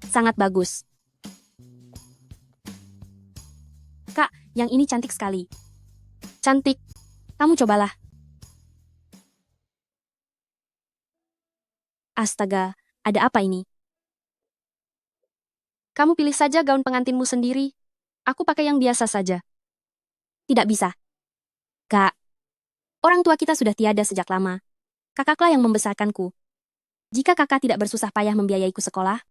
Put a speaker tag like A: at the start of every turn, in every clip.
A: Sangat bagus. Kak, yang ini cantik sekali. Cantik. Kamu cobalah. Astaga, ada apa ini? Kamu pilih saja gaun pengantinmu sendiri. Aku pakai yang biasa saja. Tidak bisa. Kak, orang tua kita sudah tiada sejak lama. Kakaklah yang membesarkanku. Jika kakak tidak bersusah payah membiayaiku sekolah,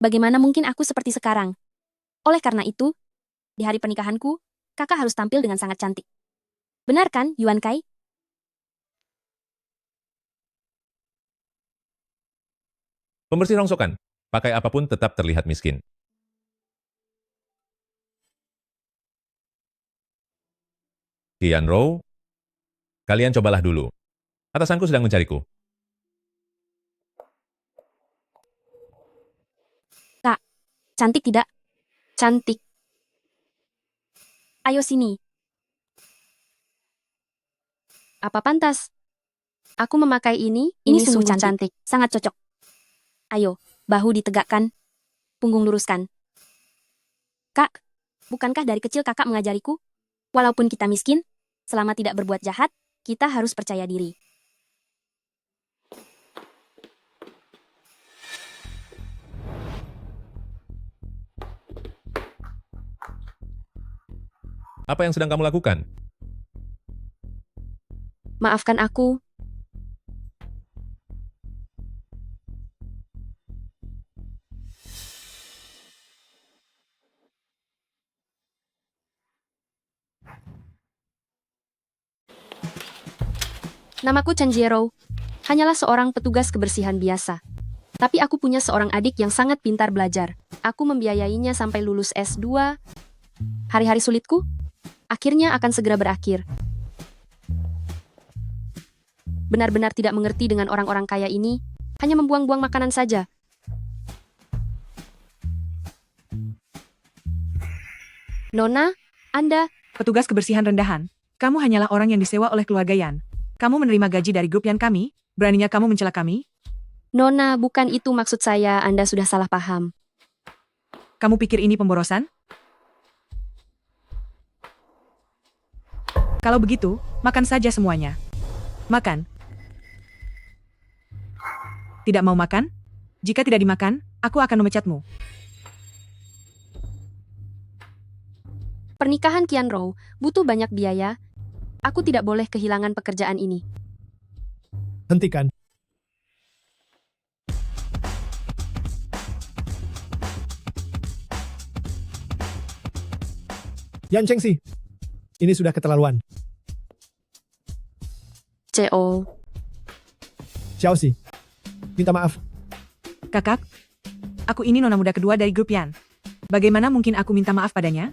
A: bagaimana mungkin aku seperti sekarang? Oleh karena itu, di hari pernikahanku, kakak harus tampil dengan sangat cantik. Benar kan, Yuan Kai?
B: Pembersih rongsokan. Pakai apapun tetap terlihat miskin. Qian Rou, kalian cobalah dulu. Atasanku sedang mencariku.
A: Kak, cantik tidak? Cantik. Ayo sini. Apa pantas? Aku memakai ini sungguh cantik. Sangat cocok. Ayo, bahu ditegakkan, punggung luruskan. Kak, bukankah dari kecil kakak mengajariku? Walaupun kita miskin, selama tidak berbuat jahat, kita harus percaya diri.
B: Apa yang sedang kamu lakukan?
A: Maafkan aku. Namaku Chen Jierou. Hanyalah seorang petugas kebersihan biasa. Tapi aku punya seorang adik yang sangat pintar belajar. Aku membiayainya sampai lulus S2. Hari-hari sulitku akhirnya akan segera berakhir. Benar-benar tidak mengerti dengan orang-orang kaya ini, hanya membuang-buang makanan saja. Nona, Anda,
C: Petugas kebersihan rendahan. Kamu hanyalah orang yang disewa oleh keluarga Yan. Kamu menerima gaji dari grup Yan kami? Beraninya kamu mencela kami?
A: Nona, bukan itu maksud saya, Anda sudah salah paham.
C: Kamu pikir ini pemborosan? Kalau begitu, makan saja semuanya. Makan. Tidak mau makan? Jika tidak dimakan, aku akan memecatmu.
A: Pernikahan Qian Rou butuh banyak biaya. Aku tidak boleh kehilangan pekerjaan ini.
D: Hentikan. Yan Chengxi, ini sudah keterlaluan.
A: CO.
D: Xiaoxi, minta maaf.
C: Kakak, aku ini nona muda kedua dari grup Yan. Bagaimana mungkin aku minta maaf padanya?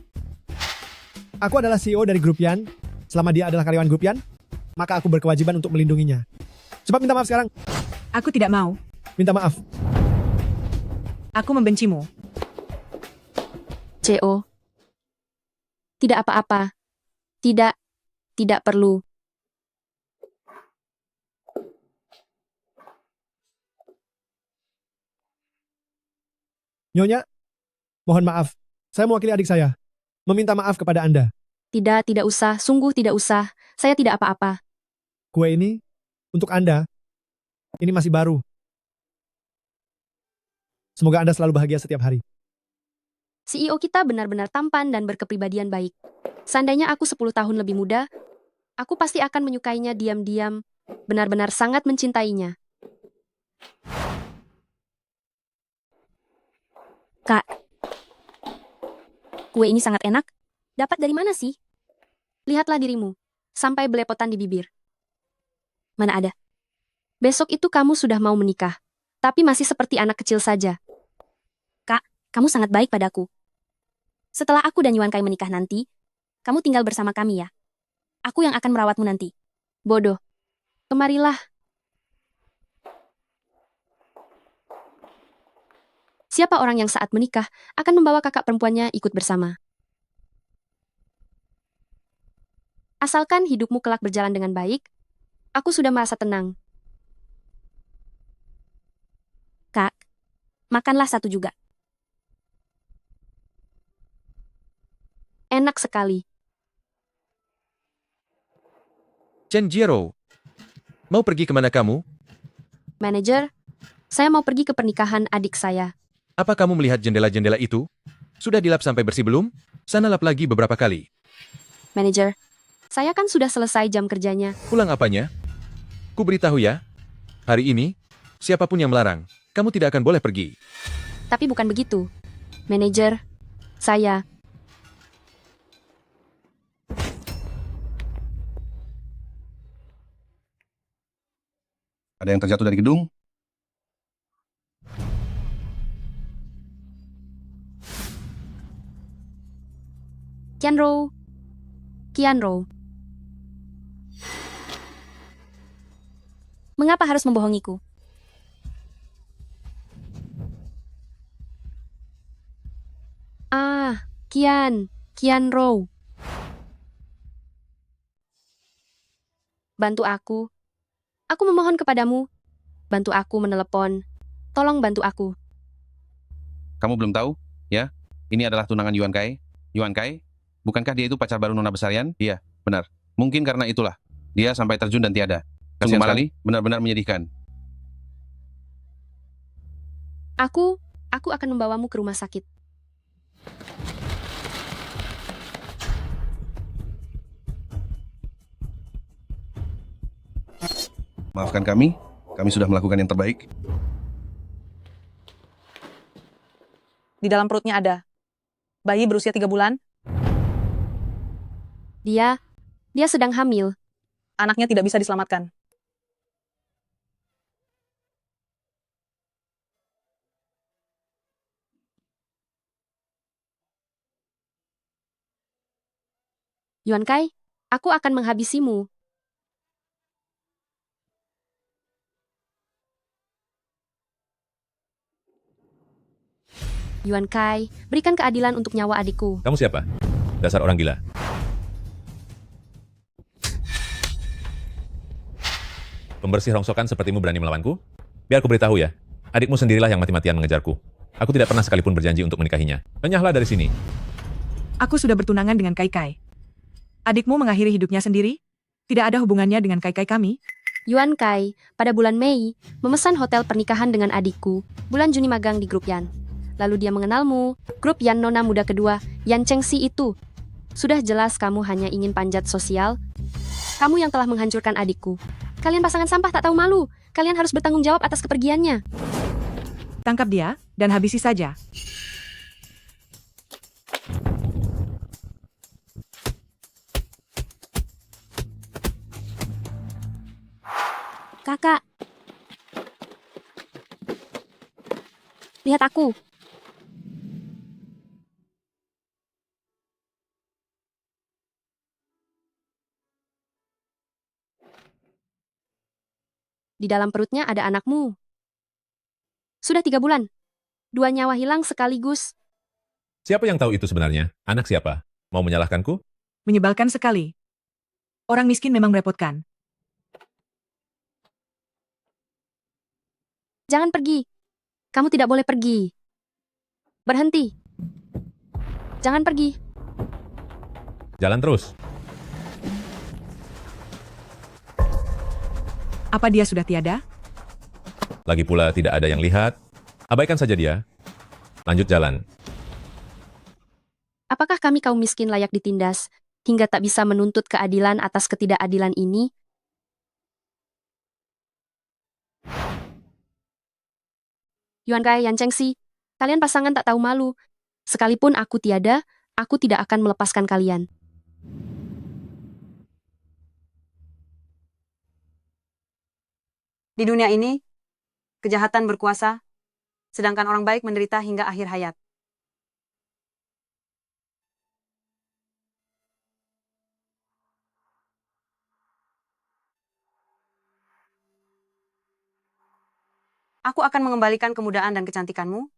D: Aku adalah CEO dari grup Yan. Selama dia adalah karyawan grup Yan, maka aku berkewajiban untuk melindunginya. Cepat minta maaf sekarang.
C: Aku tidak mau.
D: Minta maaf.
C: Aku membencimu.
A: CO. Tidak apa-apa. Tidak perlu.
D: Nyonya, mohon maaf. Saya mewakili adik saya. Meminta maaf kepada Anda.
A: Tidak usah, sungguh tidak usah. Saya tidak apa-apa.
D: Kue ini, untuk Anda, ini masih baru. Semoga Anda selalu bahagia setiap hari.
A: CEO kita benar-benar tampan dan berkepribadian baik. Seandainya aku 10 tahun lebih muda, aku pasti akan menyukainya diam-diam, benar-benar sangat mencintainya. Kak, kue ini sangat enak. Dapat dari mana sih? Lihatlah dirimu, sampai belepotan di bibir. Mana ada? Besok itu kamu sudah mau menikah, tapi masih seperti anak kecil saja. Kak, kamu sangat baik padaku. Setelah aku dan Yuan Kai menikah nanti, kamu tinggal bersama kami ya. Aku yang akan merawatmu nanti. Bodoh. Kemarilah. Siapa orang yang saat menikah akan membawa kakak perempuannya ikut bersama? Asalkan hidupmu kelak berjalan dengan baik, aku sudah merasa tenang. Kak, makanlah satu juga. Enak sekali.
E: Chen Jiro, mau pergi kemana kamu?
A: Manajer, saya mau pergi ke pernikahan adik saya.
E: Apa kamu melihat jendela-jendela itu? Sudah dilap sampai bersih belum? Sana lap lagi beberapa kali.
A: Manajer, saya kan sudah selesai jam kerjanya.
E: Pulang apanya? Ku beritahu ya, hari ini, siapapun yang melarang, kamu tidak akan boleh pergi.
A: Tapi bukan begitu. Manajer, saya...
F: Ada yang terjatuh dari gedung?
A: Kianro. Kianro. Mengapa harus membohongiku? Ah, Kianro. Bantu aku. Aku memohon kepadamu. Bantu aku menelepon. Tolong bantu aku.
F: Kamu belum tahu? Ya, ini adalah tunangan Yuan Kai. Yuan Kai? Bukankah dia itu pacar baru Nona Besarian? Iya, benar. Mungkin karena itulah. Dia sampai terjun dan tiada. Kasihan sekali, benar-benar menyedihkan.
A: Aku akan membawamu ke rumah sakit.
F: Maafkan kami sudah melakukan yang terbaik.
G: Di dalam perutnya ada bayi berusia 3 bulan.
A: Dia sedang hamil.
G: Anaknya tidak bisa diselamatkan.
A: Yuan Kai, aku akan menghabisimu. Yuan Kai, berikan keadilan untuk nyawa adikku.
B: Kamu siapa? Dasar orang gila. Pembersih rongsokan sepertimu berani melawanku? Biar ku beritahu ya, adikmu sendirilah yang mati-matian mengejarku. Aku tidak pernah sekalipun berjanji untuk menikahinya. Enyahlah dari sini.
C: Aku sudah bertunangan dengan Kai Kai. Adikmu mengakhiri hidupnya sendiri? Tidak ada hubungannya dengan Kai Kai kami?
A: Yuan Kai, pada bulan Mei, memesan hotel pernikahan dengan adikku. Bulan Juni magang di grup Yan. Lalu dia mengenalmu, grup Yan Nona muda kedua, Yan Chengxi itu. Sudah jelas kamu hanya ingin panjat sosial. Kamu yang telah menghancurkan adikku. Kalian pasangan sampah tak tahu malu. Kalian harus bertanggung jawab atas kepergiannya.
C: Tangkap dia, dan habisi saja.
A: Kakak. Lihat aku. Di dalam perutnya ada anakmu. Sudah 3 bulan. 2 nyawa hilang sekaligus.
B: Siapa yang tahu itu sebenarnya? Anak siapa? Mau menyalahkanku?
C: Menyebalkan sekali. Orang miskin memang merepotkan.
A: Jangan pergi. Kamu tidak boleh pergi. Berhenti. Jangan pergi.
B: Jalan terus.
C: Apa dia sudah tiada?
B: Lagi pula tidak ada yang lihat. Abaikan saja dia. Lanjut jalan.
A: Apakah kami kaum miskin layak ditindas, hingga tak bisa menuntut keadilan atas ketidakadilan ini? Yuan Kai, Yan Chengxi, kalian pasangan tak tahu malu. Sekalipun aku tiada, aku tidak akan melepaskan kalian.
G: Di dunia ini, kejahatan berkuasa, sedangkan orang baik menderita hingga akhir hayat. Aku akan mengembalikan kemudaan dan kecantikanmu.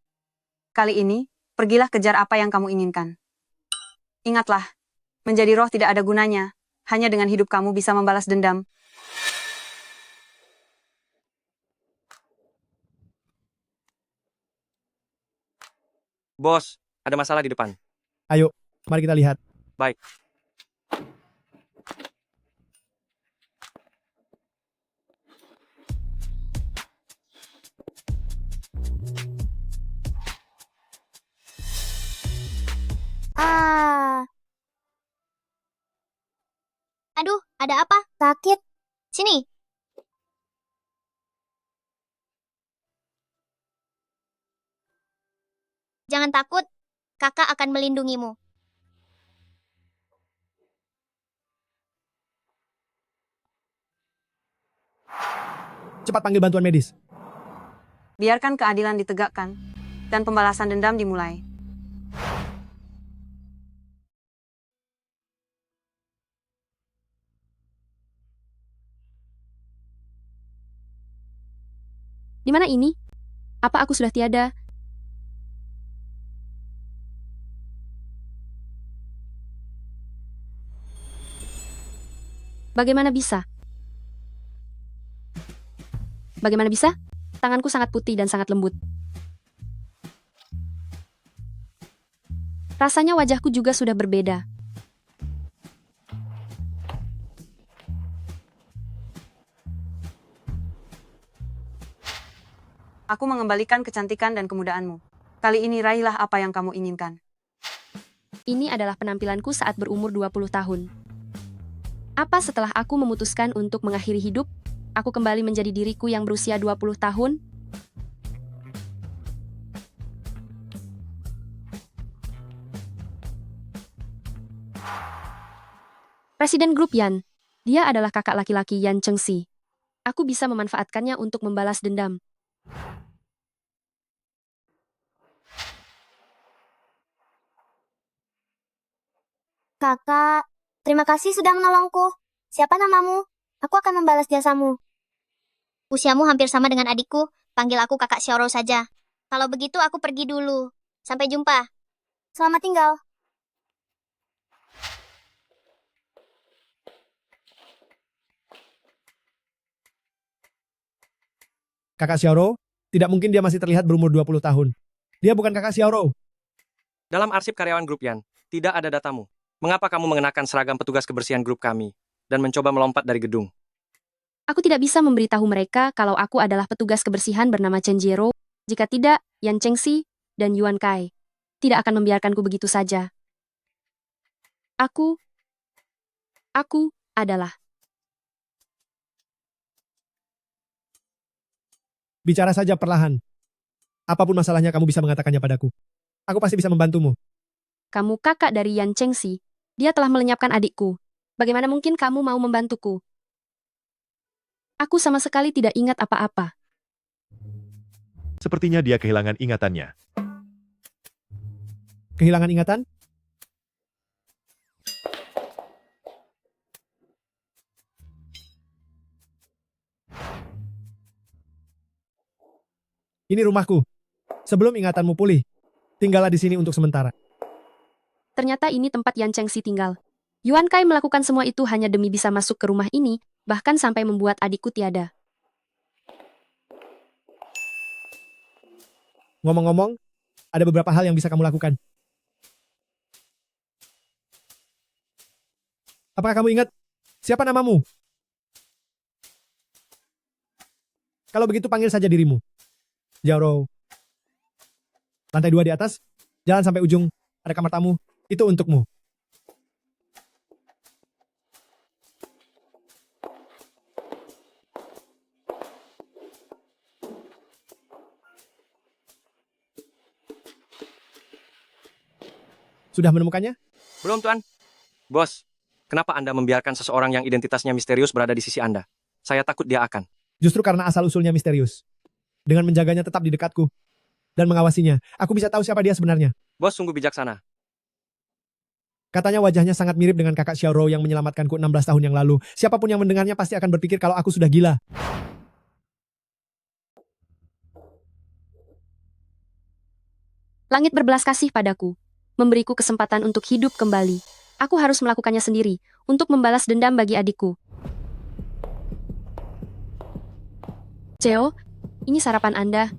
G: Kali ini, pergilah kejar apa yang kamu inginkan. Ingatlah, menjadi roh tidak ada gunanya. Hanya dengan hidup kamu bisa membalas dendam.
H: Bos, ada masalah di depan.
D: Ayo, mari kita lihat.
H: Baik.
I: Ah. Aduh, ada apa? Sakit. Sini. Jangan takut, kakak akan melindungimu.
D: Cepat panggil bantuan medis.
G: Biarkan keadilan ditegakkan dan pembalasan dendam dimulai.
A: Di mana ini? Apa aku sudah tiada? Bagaimana bisa? Bagaimana bisa? Tanganku sangat putih dan sangat lembut. Rasanya wajahku juga sudah berbeda.
G: Aku mengembalikan kecantikan dan kemudaanmu. Kali ini raihlah apa yang kamu inginkan.
A: Ini adalah penampilanku saat berumur 20 tahun. Apa setelah aku memutuskan untuk mengakhiri hidup, aku kembali menjadi diriku yang berusia 20 tahun? Presiden grup Yan. Dia adalah kakak laki-laki Yan Chengxi. Aku bisa memanfaatkannya untuk membalas dendam.
I: Kakak, terima kasih sudah menolongku. Siapa namamu? Aku akan membalas jasamu. Usiamu hampir sama dengan adikku. Panggil aku kakak Xiaoro saja. Kalau begitu aku pergi dulu. Sampai jumpa. Selamat tinggal.
D: Kakak Xiaoro, tidak mungkin dia masih terlihat berumur 20 tahun. Dia bukan kakak Xiaoro.
H: Dalam arsip karyawan grup Yan, tidak ada datamu. Mengapa kamu mengenakan seragam petugas kebersihan grup kami dan mencoba melompat dari gedung?
A: Aku tidak bisa memberitahu mereka kalau aku adalah petugas kebersihan bernama Chen Jiro. Jika tidak, Yan Chengxi dan Yuan Kai tidak akan membiarkanku begitu saja. Aku adalah.
D: Bicara saja perlahan. Apapun masalahnya kamu bisa mengatakannya padaku. Aku pasti bisa membantumu.
A: Kamu kakak dari Yan Chengxi. Dia telah melenyapkan adikku. Bagaimana mungkin kamu mau membantuku? Aku sama sekali tidak ingat apa-apa.
J: Sepertinya dia kehilangan ingatannya.
D: Kehilangan ingatan? Ini rumahku. Sebelum ingatanmu pulih, tinggallah di sini untuk sementara.
A: Ternyata ini tempat Yan Chengxi tinggal. Yuan Kai melakukan semua itu hanya demi bisa masuk ke rumah ini, bahkan sampai membuat adikku tiada.
D: Ngomong-ngomong, ada beberapa hal yang bisa kamu lakukan. Apakah kamu ingat siapa namamu? Kalau begitu panggil saja dirimu. Xiaoro. Lantai 2 di atas, jalan sampai ujung, ada kamar tamu, itu untukmu. Sudah menemukannya?
H: Belum, Tuan. Bos, kenapa Anda membiarkan seseorang yang identitasnya misterius berada di sisi Anda? Saya takut dia akan.
D: Justru karena asal-usulnya misterius. Dengan menjaganya tetap di dekatku dan mengawasinya, aku bisa tahu siapa dia sebenarnya.
H: Bos sungguh bijaksana.
D: Katanya wajahnya sangat mirip dengan kakak Xiaoro yang menyelamatkanku 16 tahun yang lalu. Siapapun yang mendengarnya pasti akan berpikir kalau aku sudah gila.
A: Langit berbelas kasih padaku, memberiku kesempatan untuk hidup kembali. Aku harus melakukannya sendiri, untuk membalas dendam bagi adikku. Ceo, ini sarapan Anda.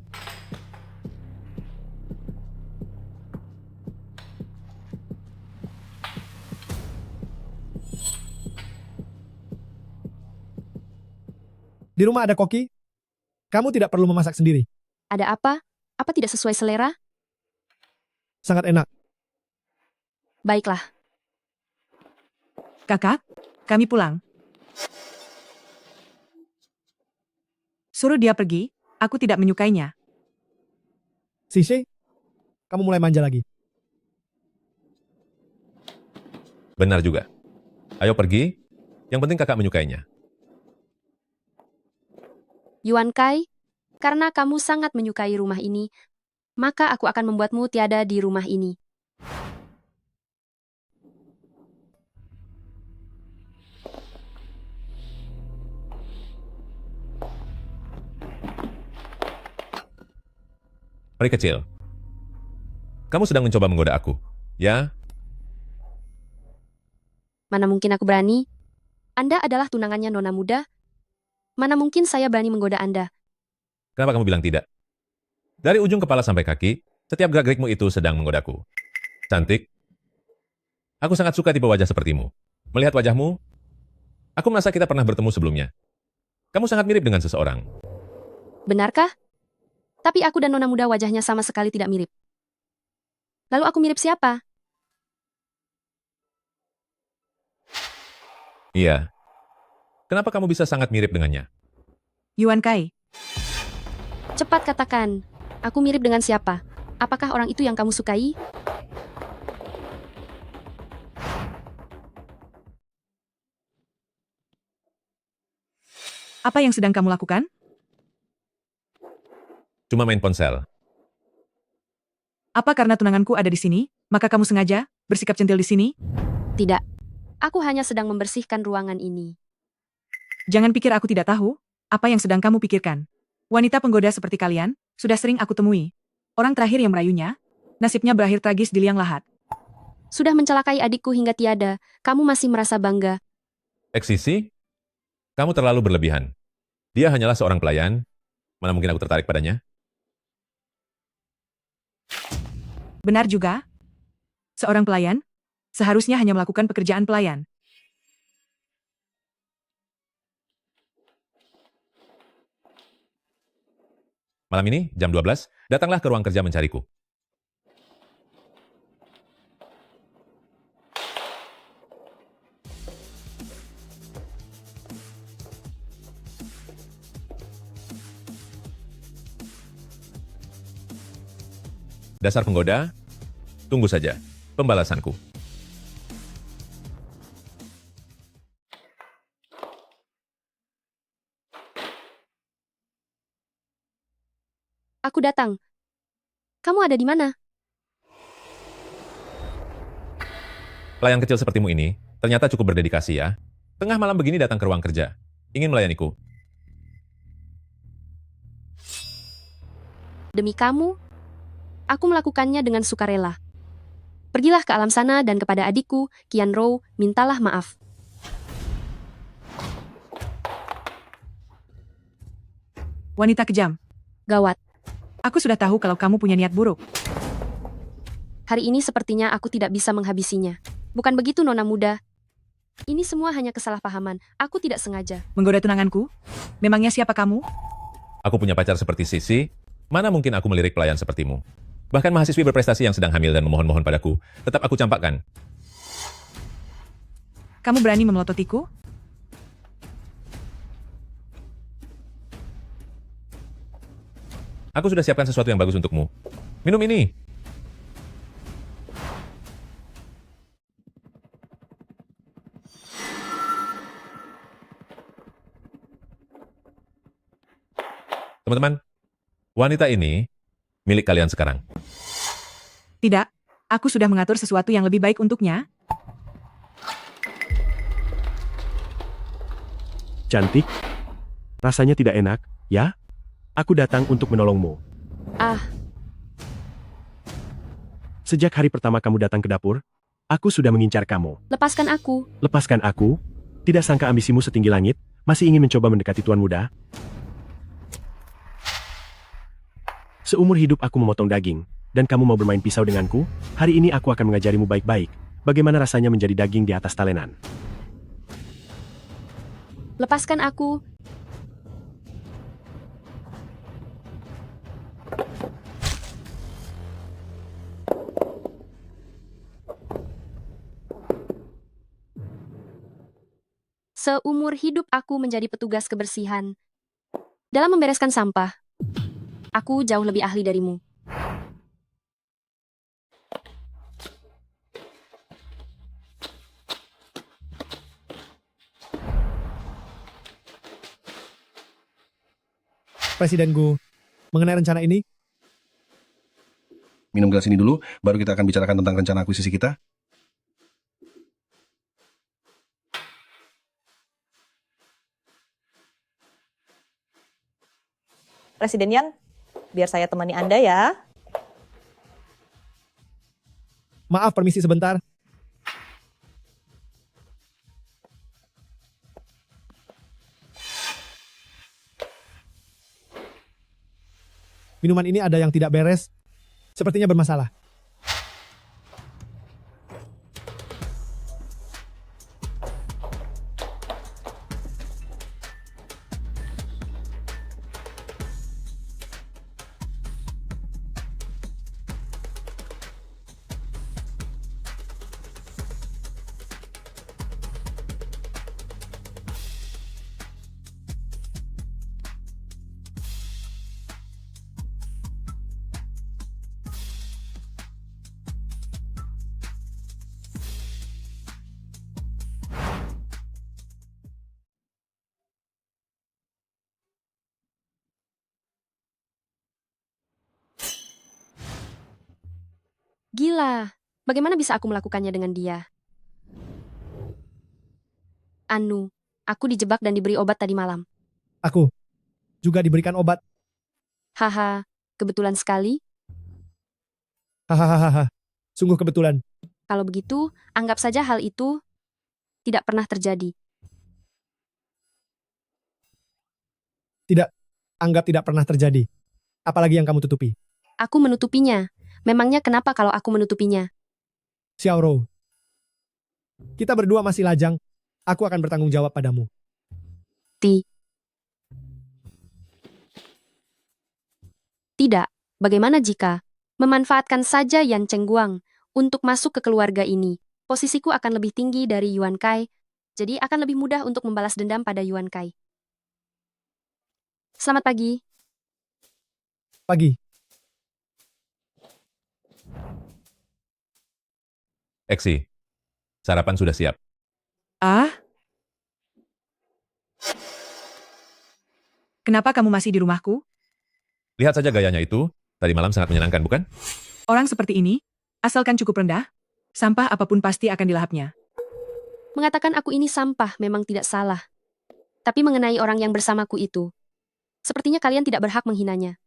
D: Di rumah ada koki. Kamu tidak perlu memasak sendiri.
A: Ada apa? Apa tidak sesuai selera?
D: Sangat enak.
A: Baiklah.
C: Kakak, kami pulang. Suruh dia pergi, aku tidak menyukainya.
D: Sisi, kamu mulai manja lagi.
B: Benar juga. Ayo pergi. Yang penting kakak menyukainya.
A: Yuan Kai, karena kamu sangat menyukai rumah ini, maka aku akan membuatmu tiada di rumah ini.
B: Peri kecil. Kamu sedang mencoba menggoda aku, ya?
A: Mana mungkin aku berani? Anda adalah tunangannya nona muda. Mana mungkin saya berani menggoda Anda?
B: Kenapa kamu bilang tidak? Dari ujung kepala sampai kaki, setiap gerak-gerikmu itu sedang menggodaku. Cantik. Aku sangat suka tipe wajah sepertimu. Melihat wajahmu, aku merasa kita pernah bertemu sebelumnya. Kamu sangat mirip dengan seseorang.
A: Benarkah? Tapi aku dan nona muda wajahnya sama sekali tidak mirip. Lalu aku mirip siapa?
B: Iya. Kenapa kamu bisa sangat mirip dengannya?
C: Yuan Kai,
A: Cepat katakan, aku mirip dengan siapa? Apakah orang itu yang kamu sukai?
C: apa yang sedang kamu lakukan?
B: Cuma main ponsel.
C: Apa karena tunanganku ada di sini, maka kamu sengaja bersikap centil di sini?
A: Tidak. Aku hanya sedang membersihkan ruangan ini.
C: Jangan pikir aku tidak tahu apa yang sedang kamu pikirkan. Wanita penggoda seperti kalian sudah sering aku temui. Orang terakhir yang merayunya, nasibnya berakhir tragis di liang lahat.
A: Sudah mencelakai adikku hingga tiada, kamu masih merasa bangga.
B: Eksisi? Kamu terlalu berlebihan. Dia hanyalah seorang pelayan. Mana mungkin aku tertarik padanya?
C: Benar juga. Seorang pelayan seharusnya hanya melakukan pekerjaan pelayan.
B: Malam ini, jam 12, datanglah ke ruang kerja mencariku. Dasar penggoda, tunggu saja pembalasanku.
A: Aku datang. Kamu ada di mana?
B: Pelayan kecil sepertimu ini ternyata cukup berdedikasi ya. Tengah malam begini datang ke ruang kerja. Ingin melayaniku.
A: Demi kamu, aku melakukannya dengan sukarela. Pergilah ke alam sana dan kepada adikku, Qian Rou, mintalah maaf.
C: Wanita kejam.
A: Gawat.
C: Aku sudah tahu kalau kamu punya niat buruk.
A: Hari ini sepertinya aku tidak bisa menghabisinya. Bukan begitu, nona muda. Ini semua hanya kesalahpahaman. Aku tidak sengaja.
C: Menggoda tunanganku? Memangnya siapa kamu?
B: Aku punya pacar seperti Sisi. Mana mungkin aku melirik pelayan sepertimu? Bahkan mahasiswi berprestasi yang sedang hamil dan memohon-mohon padaku, tetap aku campakkan.
C: Kamu berani memelototiku?
B: Aku sudah siapkan sesuatu yang bagus untukmu. Minum ini. Teman-teman, wanita ini milik kalian sekarang.
C: Tidak, aku sudah mengatur sesuatu yang lebih baik untuknya.
J: Cantik. Rasanya tidak enak, ya? Aku datang untuk menolongmu.
A: Ah,
J: Sejak hari pertama kamu datang ke dapur, aku sudah mengincar kamu.
A: lepaskan aku.
J: Lepaskan aku. Tidak sangka ambisimu setinggi langit, masih ingin mencoba mendekati tuan muda. Seumur hidup aku memotong daging, dan kamu mau bermain pisau denganku? Hari ini aku akan mengajarimu baik-baik, bagaimana rasanya menjadi daging di atas talenan.
A: Lepaskan aku. Seumur hidup aku menjadi petugas kebersihan. Dalam membereskan sampah, aku jauh lebih ahli darimu.
D: Presiden Gu, mengenai rencana ini,
K: Minum gelas ini dulu, baru kita akan bicarakan tentang rencana akuisisi kita.
L: Presiden Yan, biar saya temani Anda ya.
D: maaf permisi sebentar. Minuman ini ada yang tidak beres, sepertinya bermasalah.
A: Gila, bagaimana bisa aku melakukannya dengan dia? Anu, aku dijebak dan diberi obat tadi malam.
D: Aku juga diberikan obat.
A: Haha, kebetulan sekali.
D: Hahaha, sungguh kebetulan.
A: Kalau begitu, anggap saja hal itu tidak pernah terjadi.
D: Anggap tidak pernah terjadi. Apalagi yang kamu tutupi?
A: Aku menutupinya. Memangnya kenapa kalau aku menutupinya?
D: Xiaoro, kita berdua masih lajang. Aku akan bertanggung jawab padamu.
A: Tidak, bagaimana jika memanfaatkan saja Yan Chengguang untuk masuk ke keluarga ini? Posisiku akan lebih tinggi dari Yuan Kai, jadi akan lebih mudah untuk membalas dendam pada Yuan Kai. Selamat pagi.
D: Pagi.
B: Eksi, sarapan sudah siap.
C: Ah? Kenapa kamu masih di rumahku?
B: Lihat saja gayanya itu, tadi malam sangat menyenangkan, bukan?
C: Orang seperti ini, asalkan cukup rendah, sampah apapun pasti akan dilahapnya.
A: Mengatakan aku ini sampah memang tidak salah. Tapi mengenai orang yang bersamaku itu, sepertinya kalian tidak berhak menghinanya.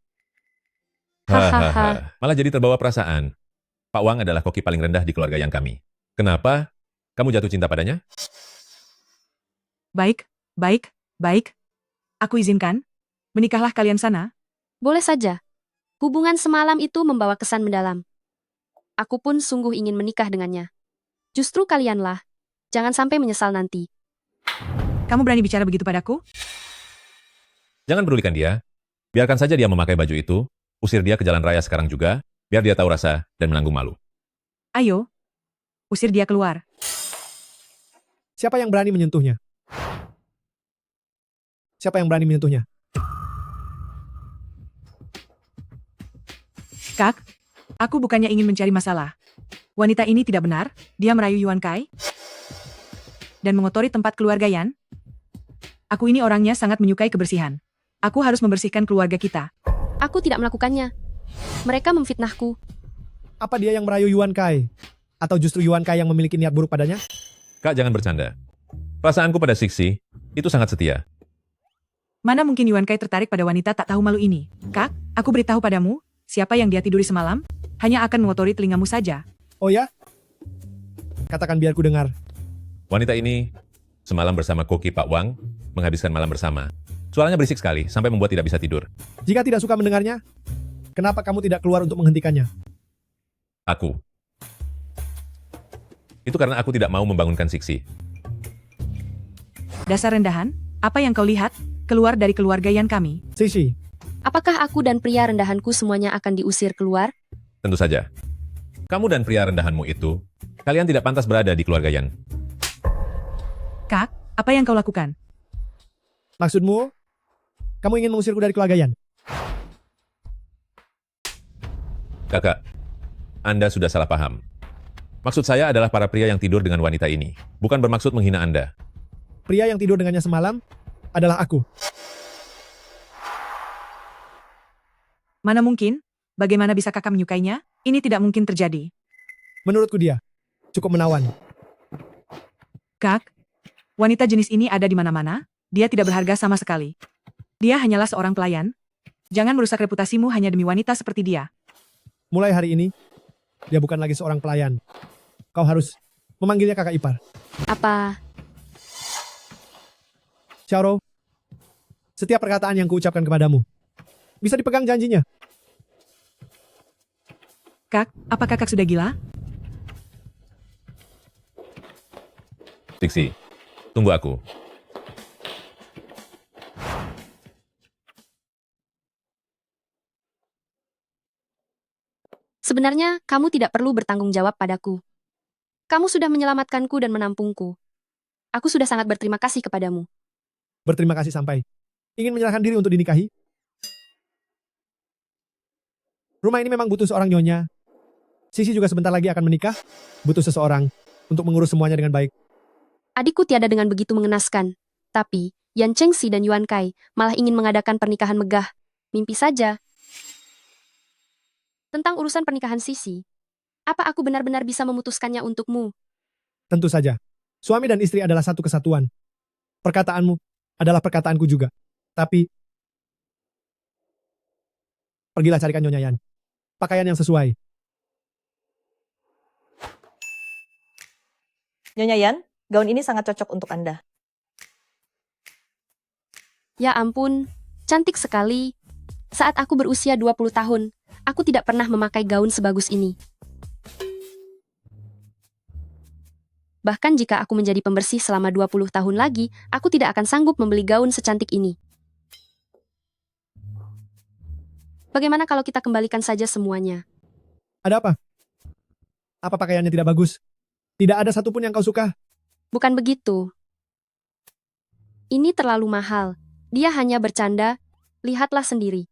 B: Hahaha, malah jadi terbawa perasaan. Pak Wang adalah koki paling rendah di keluarga yang kami. Kenapa kamu jatuh cinta padanya?
C: Baik, baik, baik. Aku izinkan. Menikahlah kalian sana.
A: Boleh saja. Hubungan semalam itu membawa kesan mendalam. Aku pun sungguh ingin menikah dengannya. Justru kalianlah. Jangan sampai menyesal nanti.
C: Kamu berani bicara begitu padaku?
B: Jangan pedulikan dia. Biarkan saja dia memakai baju itu. Usir dia ke jalan raya sekarang juga. Biar dia tahu rasa dan menanggung malu.
C: Ayo, usir dia keluar.
D: Siapa yang berani menyentuhnya? Siapa yang berani menyentuhnya?
C: Kak, aku bukannya ingin mencari masalah. Wanita ini tidak benar, dia merayu Yuan Kai dan mengotori tempat keluarga Yan. Aku ini orangnya sangat menyukai kebersihan. Aku harus membersihkan keluarga kita.
A: Aku tidak melakukannya. Mereka memfitnahku.
D: Apa dia yang merayu Yuan Kai? Atau justru Yuan Kai yang memiliki niat buruk padanya?
B: Kak, jangan bercanda. Perasaanku pada Sixi itu sangat setia.
C: Mana mungkin Yuan Kai tertarik pada wanita tak tahu malu ini? Kak, aku beritahu padamu, siapa yang dia tiduri semalam, hanya akan mengotori telingamu saja.
D: Oh ya? Katakan biar ku dengar.
B: Wanita ini semalam bersama koki Pak Wang menghabiskan malam bersama. Suaranya berisik sekali sampai membuat tidak bisa tidur.
D: Jika tidak suka mendengarnya, kenapa kamu tidak keluar untuk menghentikannya?
B: Aku. Itu karena aku tidak mau membangunkan Sixi.
C: Dasar rendahan, apa yang kau lihat? Keluar dari keluarga Yan kami.
D: Sixi,
A: Apakah aku dan pria rendahanku semuanya akan diusir keluar?
B: Tentu saja. Kamu dan pria rendahanmu itu, kalian tidak pantas berada di keluarga Yan.
C: Kak, Apa yang kau lakukan?
D: Maksudmu, kamu ingin mengusirku dari keluarga Yan?
B: Kakak, Anda sudah salah paham. Maksud saya adalah para pria yang tidur dengan wanita ini. Bukan bermaksud menghina Anda.
D: Pria yang tidur dengannya semalam adalah aku.
C: Mana mungkin? Bagaimana bisa kakak menyukainya? Ini tidak mungkin terjadi.
D: Menurutku dia cukup menawan.
C: Kak, wanita jenis ini ada di mana-mana. Dia tidak berharga sama sekali. Dia hanyalah seorang pelayan. Jangan merusak reputasimu hanya demi wanita seperti dia.
D: Mulai hari ini, dia bukan lagi seorang pelayan. Kau harus memanggilnya kakak ipar.
A: Apa?
D: Xiaoro, setiap perkataan yang kuucapkan kepadamu, bisa dipegang janjinya.
C: Kak, apa kakak sudah gila?
B: Trixie, tunggu aku.
A: Sebenarnya, kamu tidak perlu bertanggung jawab padaku. Kamu sudah menyelamatkanku dan menampungku. Aku sudah sangat berterima kasih kepadamu.
D: Berterima kasih sampai ingin menyerahkan diri untuk dinikahi. Rumah ini memang butuh seorang nyonya. Sisi juga sebentar lagi akan menikah. Butuh seseorang untuk mengurus semuanya dengan baik.
A: Adikku tiada dengan begitu mengenaskan. Tapi, Yan Chengxi dan Yuan Kai malah ingin mengadakan pernikahan megah. Mimpi saja. Tentang urusan pernikahan Sisi, apa aku benar-benar bisa memutuskannya untukmu?
D: Tentu saja. Suami dan istri adalah satu kesatuan. Perkataanmu adalah perkataanku juga. Tapi, pergilah carikan Nyonya Yan. Pakaian yang sesuai.
L: Nyonya Yan, gaun ini sangat cocok untuk Anda.
A: Ya ampun, cantik sekali. Saat aku berusia 20 tahun, aku tidak pernah memakai gaun sebagus ini. Bahkan jika aku menjadi pembersih selama 20 tahun lagi, aku tidak akan sanggup membeli gaun secantik ini. Bagaimana kalau kita kembalikan saja semuanya?
D: Ada apa? Apa pakaiannya tidak bagus? Tidak ada satupun yang kau suka?
A: Bukan begitu. Ini terlalu mahal. Dia hanya bercanda. Lihatlah sendiri.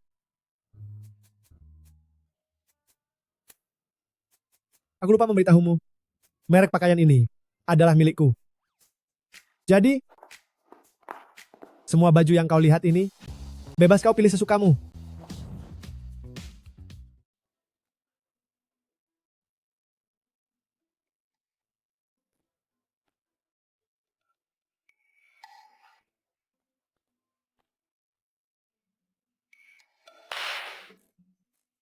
D: Aku lupa memberitahumu. Merek pakaian ini adalah milikku. Jadi, semua baju yang kau lihat ini, bebas kau pilih sesukamu.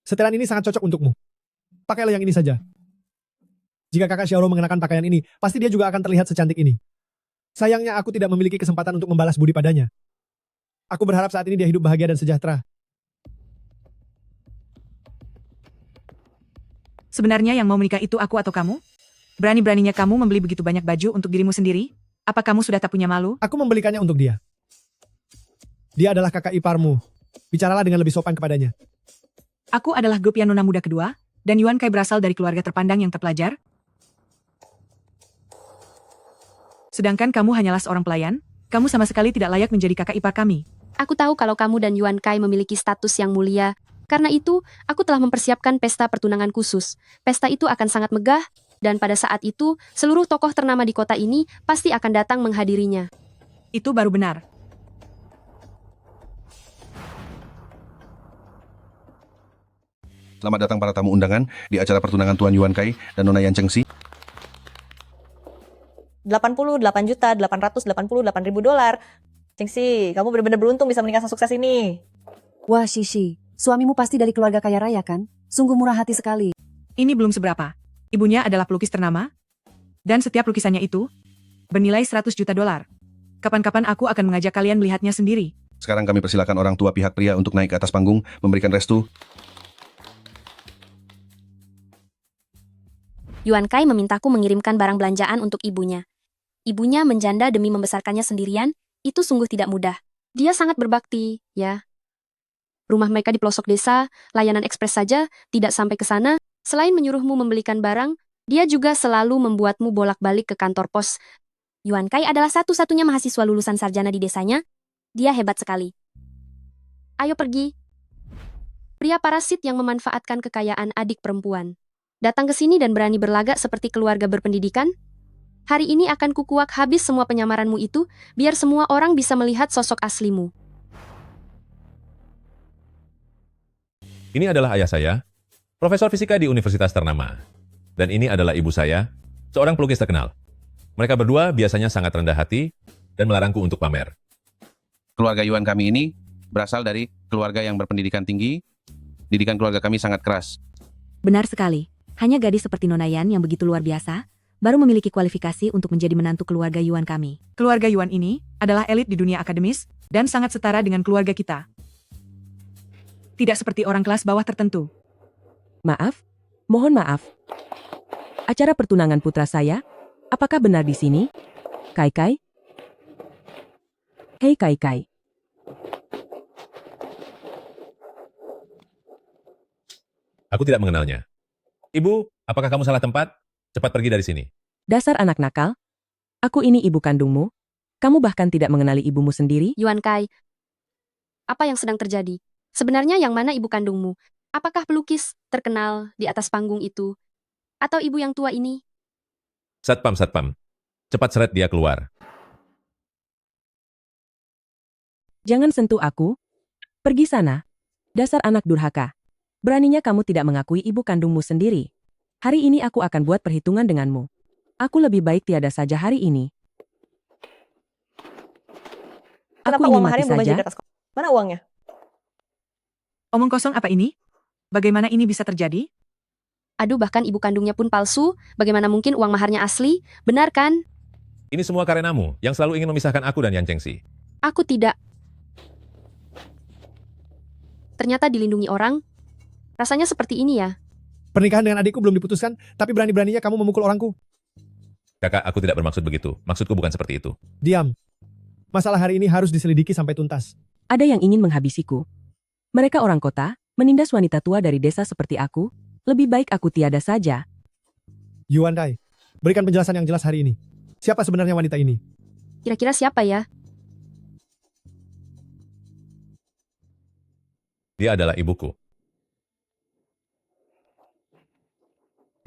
D: Setelan ini sangat cocok untukmu. Pakailah yang ini saja. Jika kakak Xiaoro mengenakan pakaian ini, pasti dia juga akan terlihat secantik ini. Sayangnya aku tidak memiliki kesempatan untuk membalas budi padanya. Aku berharap saat ini dia hidup bahagia dan sejahtera.
C: Sebenarnya yang mau menikah itu aku atau kamu? Berani-beraninya kamu membeli begitu banyak baju untuk dirimu sendiri? Apa kamu sudah tak punya malu?
D: Aku membelikannya untuk dia. Dia adalah kakak iparmu. Bicaralah dengan lebih sopan kepadanya.
C: Aku adalah grup Yanuna muda kedua, dan Yuan Kai berasal dari keluarga terpandang yang terpelajar. Sedangkan kamu hanyalah seorang pelayan, kamu sama sekali tidak layak menjadi kakak ipar kami.
A: Aku tahu kalau kamu dan Yuan Kai memiliki status yang mulia. Karena itu, aku telah mempersiapkan pesta pertunangan khusus. Pesta itu akan sangat megah, dan pada saat itu, seluruh tokoh ternama di kota ini pasti akan datang menghadirinya.
C: Itu baru benar.
K: Selamat datang para tamu undangan di acara pertunangan Tuan Yuan Kai dan Nona Yan Chengxi.
L: 88.888.000 dolar. Chengxi, kamu benar-benar beruntung bisa menikah sukses ini.
M: Wah, Shishi, suamimu pasti dari keluarga kaya raya kan? Sungguh murah hati sekali.
C: Ini belum seberapa. Ibunya adalah pelukis ternama, dan setiap lukisannya itu bernilai 100 juta dolar. Kapan-kapan aku akan mengajak kalian melihatnya sendiri.
K: Sekarang kami persilakan orang tua pihak pria untuk naik ke atas panggung, memberikan restu.
A: Yuan Kai memintaku mengirimkan barang belanjaan untuk ibunya. Ibunya menjanda demi membesarkannya sendirian, itu sungguh tidak mudah. Dia sangat berbakti, ya. Rumah mereka di pelosok desa, layanan ekspres saja, tidak sampai ke sana. Selain menyuruhmu membelikan barang, dia juga selalu membuatmu bolak-balik ke kantor pos. Yuan Kai adalah satu-satunya mahasiswa lulusan sarjana di desanya. Dia hebat sekali. Ayo pergi. Pria parasit yang memanfaatkan kekayaan adik perempuan. Datang ke sini dan berani berlagak seperti keluarga berpendidikan? Hari ini akan kukuak habis semua penyamaranmu itu, biar semua orang bisa melihat sosok aslimu.
B: Ini adalah ayah saya, profesor fisika di universitas ternama. Dan ini adalah ibu saya, seorang pelukis terkenal. Mereka berdua biasanya sangat rendah hati dan melarangku untuk pamer.
F: Keluarga Yuan kami ini berasal dari keluarga yang berpendidikan tinggi. Didikan keluarga kami sangat keras.
N: Benar sekali. Hanya gadis seperti Nona Yan yang begitu luar biasa, baru memiliki kualifikasi untuk menjadi menantu keluarga Yuan kami.
C: Keluarga Yuan ini adalah elit di dunia akademis dan sangat setara dengan keluarga kita. Tidak seperti orang kelas bawah tertentu.
O: Maaf, mohon maaf. Acara pertunangan putra saya, apakah benar di sini? Kai Kai? Hei Kai Kai.
B: Aku tidak mengenalnya. Ibu, apakah kamu salah tempat? Cepat pergi dari sini.
O: Dasar anak nakal. Aku ini ibu kandungmu. Kamu bahkan tidak mengenali ibumu sendiri?
A: Yuan Kai, apa yang sedang terjadi? Sebenarnya yang mana ibu kandungmu? Apakah pelukis terkenal di atas panggung itu? Atau ibu yang tua ini?
B: Satpam, satpam. Cepat seret dia keluar.
O: Jangan sentuh aku. Pergi sana. Dasar anak durhaka. Beraninya kamu tidak mengakui ibu kandungmu sendiri. Hari ini aku akan buat perhitungan denganmu. Aku lebih baik tiada saja hari ini.
L: Kenapa
O: Aku
L: uang
O: ingin mati
L: maharnya belum
O: saja.
L: di atas? Mana uangnya?
C: Omong kosong apa ini? Bagaimana ini bisa terjadi?
A: Aduh, bahkan ibu kandungnya pun palsu. Bagaimana mungkin uang maharnya asli? Benar kan?
B: Ini semua karenamu, yang selalu ingin memisahkan aku dan Yan Chengxi.
A: Aku tidak. Ternyata dilindungi orang. Rasanya seperti ini ya.
D: Pernikahan dengan adikku belum diputuskan, tapi berani-beraninya kamu memukul orangku.
B: Kakak, aku tidak bermaksud begitu. Maksudku bukan seperti itu.
D: Diam. Masalah hari ini harus diselidiki sampai tuntas.
O: Ada yang ingin menghabisiku. Mereka orang kota, menindas wanita tua dari desa seperti aku. Lebih baik aku tiada saja.
D: Yuan Kai, berikan penjelasan yang jelas hari ini. Siapa sebenarnya wanita ini?
A: Kira-kira siapa ya?
B: Dia adalah ibuku.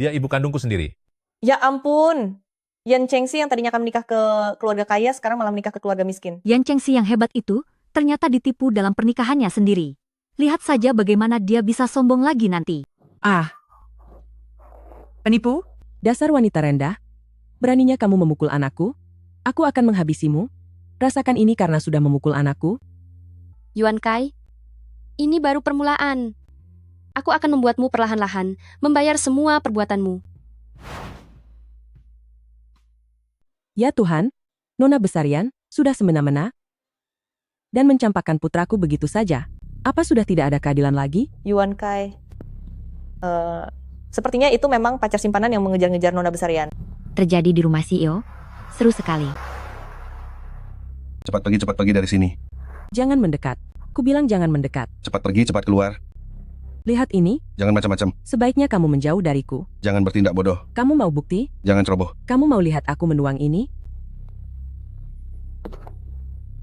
B: Dia ibu kandungku sendiri.
L: Ya ampun. Yan Chengxi yang tadinya akan menikah ke keluarga kaya, sekarang malah menikah ke keluarga miskin.
N: Yan Chengxi yang hebat itu ternyata ditipu dalam pernikahannya sendiri. Lihat saja bagaimana dia bisa sombong lagi nanti.
C: Ah. Penipu?
O: Dasar wanita rendah. Beraninya kamu memukul anakku? Aku akan menghabisimu. Rasakan ini karena sudah memukul anakku.
A: Yuan Kai, ini baru permulaan. Aku akan membuatmu perlahan-lahan membayar semua perbuatanmu.
O: Ya Tuhan, Nona Besarian sudah semena-mena dan mencampakkan putraku begitu saja. Apa sudah tidak ada keadilan lagi?
L: Yuan Kai. Sepertinya itu memang pacar simpanan yang mengejar-ngejar Nona Besarian.
N: Terjadi di rumah CEO. Seru sekali.
K: Cepat pergi dari sini.
O: Jangan mendekat. Kubilang jangan mendekat.
K: Cepat pergi, cepat keluar.
O: Lihat ini.
K: Jangan macam-macam.
O: Sebaiknya kamu menjauh dariku.
K: Jangan bertindak bodoh.
O: Kamu mau bukti?
K: Jangan ceroboh.
O: Kamu mau lihat aku menuang ini?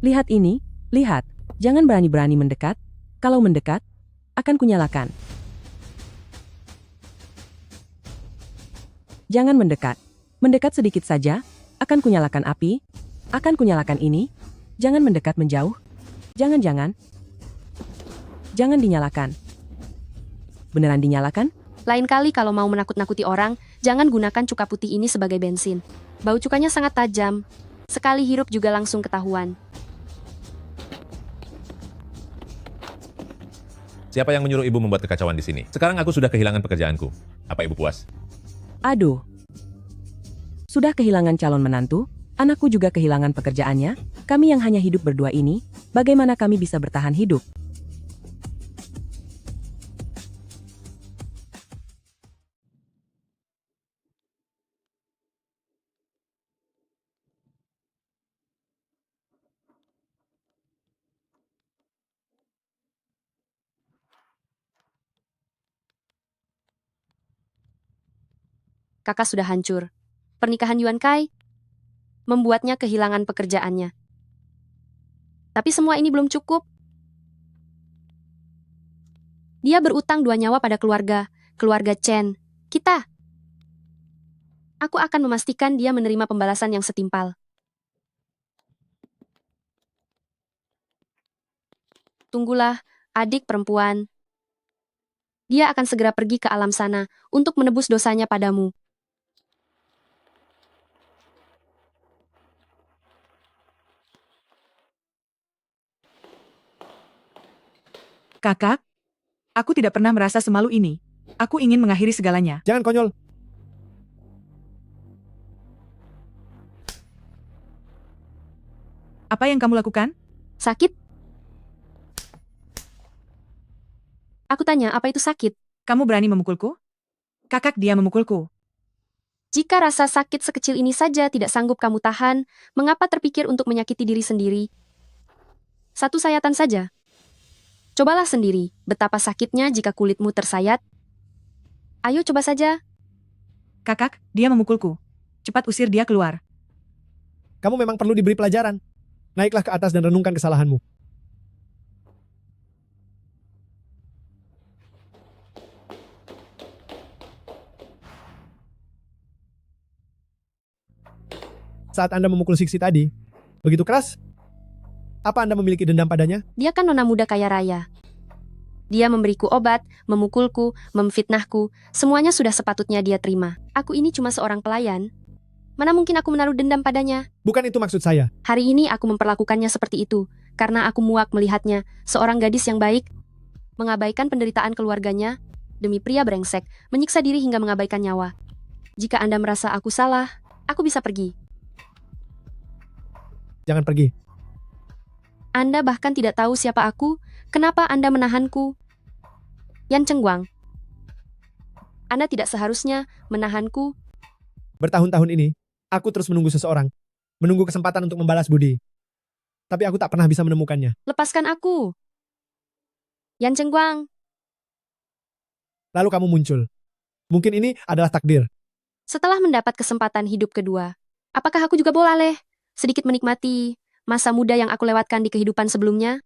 O: Lihat ini. Lihat. Jangan berani-berani mendekat. Kalau mendekat, akan kunyalakan. Jangan mendekat. Mendekat sedikit saja, akan kunyalakan api. Akan kunyalakan ini. Jangan mendekat menjauh. Jangan-jangan. Jangan dinyalakan. Beneran dinyalakan?
A: Lain kali kalau mau menakut-nakuti orang, jangan gunakan cuka putih ini sebagai bensin. Bau cukanya sangat tajam. Sekali hirup juga langsung ketahuan.
B: Siapa yang menyuruh ibu membuat kekacauan di sini? Sekarang aku sudah kehilangan pekerjaanku. Apa ibu puas?
O: Aduh. Sudah kehilangan calon menantu, anakku juga kehilangan pekerjaannya. Kami yang hanya hidup berdua ini, bagaimana kami bisa bertahan hidup?
A: Kakak sudah hancur. Pernikahan Yuan Kai membuatnya kehilangan pekerjaannya. Tapi semua ini belum cukup. Dia berutang 2 nyawa pada keluarga Chen, kita. Aku akan memastikan dia menerima pembalasan yang setimpal. Tunggulah, adik perempuan. Dia akan segera pergi ke alam sana untuk menebus dosanya padamu.
C: Kakak, aku tidak pernah merasa semalu ini. Aku ingin mengakhiri segalanya.
D: Jangan konyol.
C: Apa yang kamu lakukan?
A: Sakit? Aku tanya, apa itu sakit?
C: Kamu berani memukulku? Kakak, dia memukulku.
A: Jika rasa sakit sekecil ini saja tidak sanggup kamu tahan, mengapa terpikir untuk menyakiti diri sendiri? 1 sayatan saja. Cobalah sendiri, betapa sakitnya jika kulitmu tersayat. Ayo coba saja.
C: Kakak, dia memukulku. Cepat usir dia keluar.
D: Kamu memang perlu diberi pelajaran. Naiklah ke atas dan renungkan kesalahanmu. Saat Anda memukul Siksi tadi, begitu keras? Apa Anda memiliki dendam padanya?
A: Dia kan nona muda kaya raya. Dia memberiku obat, memukulku, memfitnahku, semuanya sudah sepatutnya dia terima. Aku ini cuma seorang pelayan. Mana mungkin aku menaruh dendam padanya?
D: Bukan itu maksud saya.
A: Hari ini aku memperlakukannya seperti itu, karena aku muak melihatnya, seorang gadis yang baik, mengabaikan penderitaan keluarganya, demi pria brengsek, menyiksa diri hingga mengabaikan nyawa. Jika Anda merasa aku salah, aku bisa pergi.
D: Jangan pergi.
A: Anda bahkan tidak tahu siapa aku, kenapa Anda menahanku? Yan Cengguang. Anda tidak seharusnya menahanku.
D: Bertahun-tahun ini, aku terus menunggu seseorang. Menunggu kesempatan untuk membalas budi. Tapi aku tak pernah bisa menemukannya.
A: Lepaskan aku. Yan Cengguang.
D: Lalu kamu muncul. Mungkin ini adalah takdir.
A: Setelah mendapat kesempatan hidup kedua, apakah aku juga boleh sedikit menikmati masa muda yang aku lewatkan di kehidupan sebelumnya?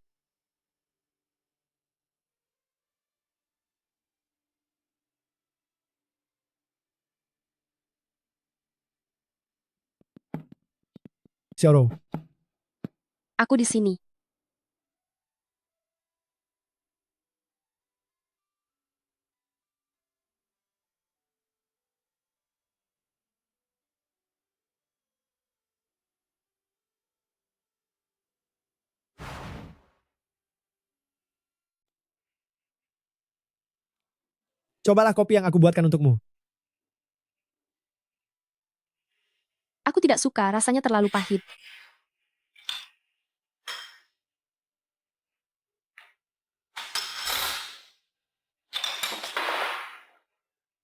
D: Xiaoro,
A: Aku di sini.
D: cobalah kopi yang aku buatkan untukmu.
A: Aku tidak suka, rasanya terlalu pahit.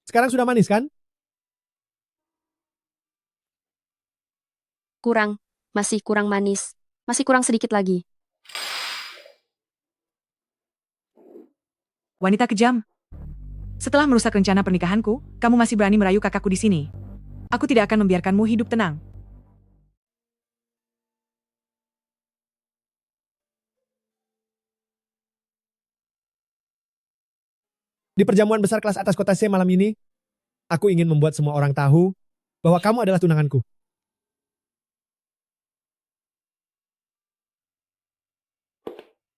D: Sekarang sudah manis kan?
A: Kurang, masih kurang manis. Masih kurang sedikit lagi.
C: Wanita kejam. Setelah merusak rencana pernikahanku, kamu masih berani merayu kakakku di sini. Aku tidak akan membiarkanmu hidup tenang.
D: Di perjamuan besar kelas atas kota C malam ini, aku ingin membuat semua orang tahu bahwa kamu adalah tunanganku.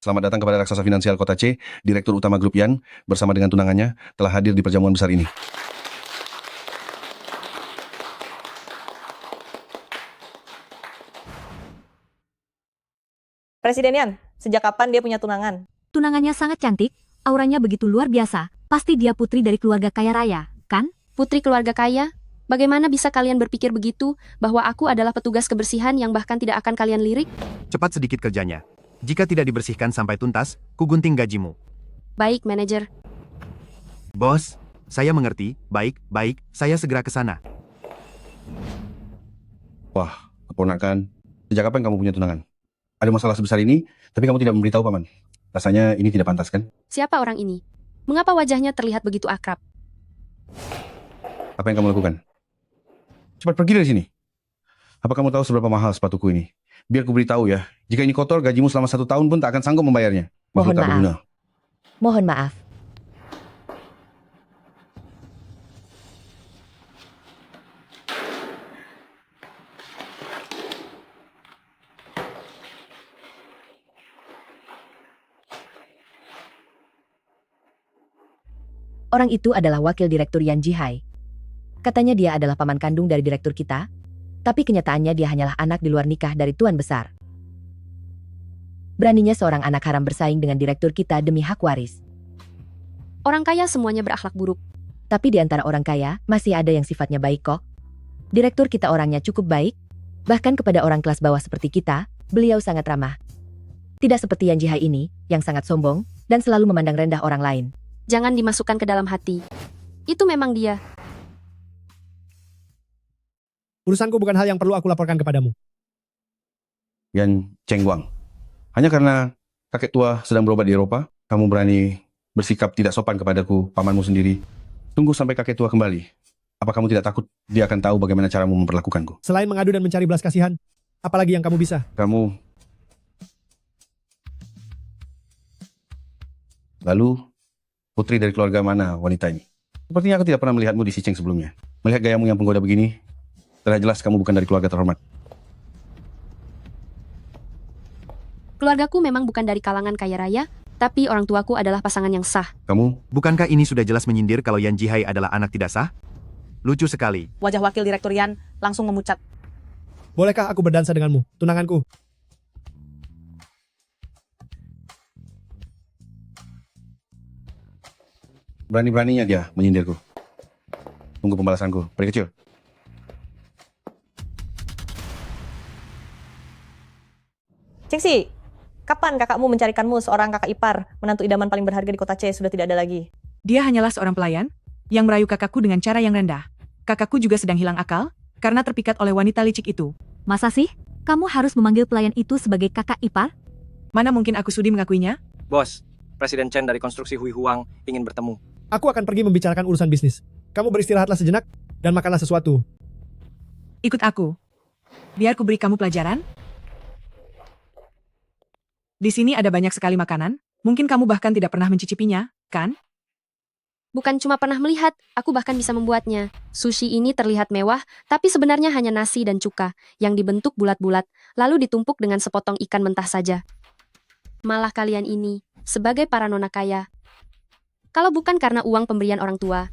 K: Selamat datang kepada raksasa finansial Kota C, Direktur Utama Grup Yan, bersama dengan tunangannya, telah hadir di perjamuan besar ini.
L: Presiden Yan, sejak kapan dia punya tunangan?
N: Tunangannya sangat cantik, auranya begitu luar biasa. Pasti dia putri dari keluarga kaya raya, kan?
A: Putri keluarga kaya? Bagaimana bisa kalian berpikir begitu, bahwa aku adalah petugas kebersihan yang bahkan tidak akan kalian lirik?
P: Cepat sedikit kerjanya. Jika tidak dibersihkan sampai tuntas, kugunting gajimu.
A: Baik, manajer.
P: Bos, saya mengerti. Baik, saya segera ke sana.
K: Wah, keponakan. Sejak kapan kamu punya tunangan? Ada masalah sebesar ini, tapi kamu tidak memberitahu paman. Rasanya ini tidak pantas, kan?
A: Siapa orang ini? Mengapa wajahnya terlihat begitu akrab?
K: Apa yang kamu lakukan? Cepat pergi dari sini. Apa kamu tahu seberapa mahal sepatuku ini? Biar ku beritahu ya, jika ini kotor, gajimu selama 1 tahun pun tak akan sanggup membayarnya. Makhluk
O: Mohon
K: tak
O: maaf.
K: berguna.
O: Mohon maaf. Orang itu adalah wakil direktur Yan Jihai. Katanya dia adalah paman kandung dari direktur kita, tapi kenyataannya dia hanyalah anak di luar nikah dari tuan besar. Beraninya seorang anak haram bersaing dengan direktur kita demi hak waris.
A: Orang kaya semuanya berakhlak buruk.
O: Tapi di antara orang kaya, masih ada yang sifatnya baik kok. Direktur kita orangnya cukup baik, bahkan kepada orang kelas bawah seperti kita, beliau sangat ramah. Tidak seperti Yan Jihai ini, yang sangat sombong, dan selalu memandang rendah orang lain.
A: Jangan dimasukkan ke dalam hati. Itu memang dia.
D: Urusanku bukan hal yang perlu aku laporkan kepadamu.
K: Yan Chengguang. Hanya karena kakek tua sedang berobat di Eropa, kamu berani bersikap tidak sopan kepadaku, pamanmu sendiri. Tunggu sampai kakek tua kembali. Apa kamu tidak takut dia akan tahu bagaimana caramu memperlakukanku?
D: Selain mengadu dan mencari belas kasihan, apalagi yang kamu bisa?
K: Kamu... Lalu, putri dari keluarga mana wanita ini? Sepertinya aku tidak pernah melihatmu di Sicheng sebelumnya. Melihat gayamu yang penggoda begini, terlihat jelas kamu bukan dari keluarga terhormat.
A: Keluargaku memang bukan dari kalangan kaya raya, tapi orang tuaku adalah pasangan yang sah.
K: Kamu?
P: Bukankah ini sudah jelas menyindir kalau Yan Jihai adalah anak tidak sah? Lucu sekali.
L: Wajah wakil direktur Yan langsung memucat.
D: Bolehkah aku berdansa denganmu, tunanganku?
K: Berani-beraninya dia menyindirku. Tunggu pembalasanku, peri kecil.
L: Cengsi, kapan kakakmu mencarikanmu seorang kakak ipar, menantu idaman paling berharga di kota C sudah tidak ada lagi?
C: Dia hanyalah seorang pelayan yang merayu kakakku dengan cara yang rendah. Kakakku juga sedang hilang akal karena terpikat oleh wanita licik itu.
N: Masa sih? Kamu harus memanggil pelayan itu sebagai kakak ipar?
C: Mana mungkin aku sudi mengakuinya?
H: Bos, Presiden Chen dari konstruksi Hui Huang ingin bertemu.
D: Aku akan pergi membicarakan urusan bisnis. Kamu beristirahatlah sejenak dan makanlah sesuatu.
C: Ikut aku. Biar ku beri kamu pelajaran. Di sini ada banyak sekali makanan. Mungkin kamu bahkan tidak pernah mencicipinya, kan?
A: Bukan cuma pernah melihat, aku bahkan bisa membuatnya. Sushi ini terlihat mewah, tapi sebenarnya hanya nasi dan cuka, yang dibentuk bulat-bulat, lalu ditumpuk dengan sepotong ikan mentah saja. Malah kalian ini, sebagai para nona kaya, kalau bukan karena uang pemberian orang tua,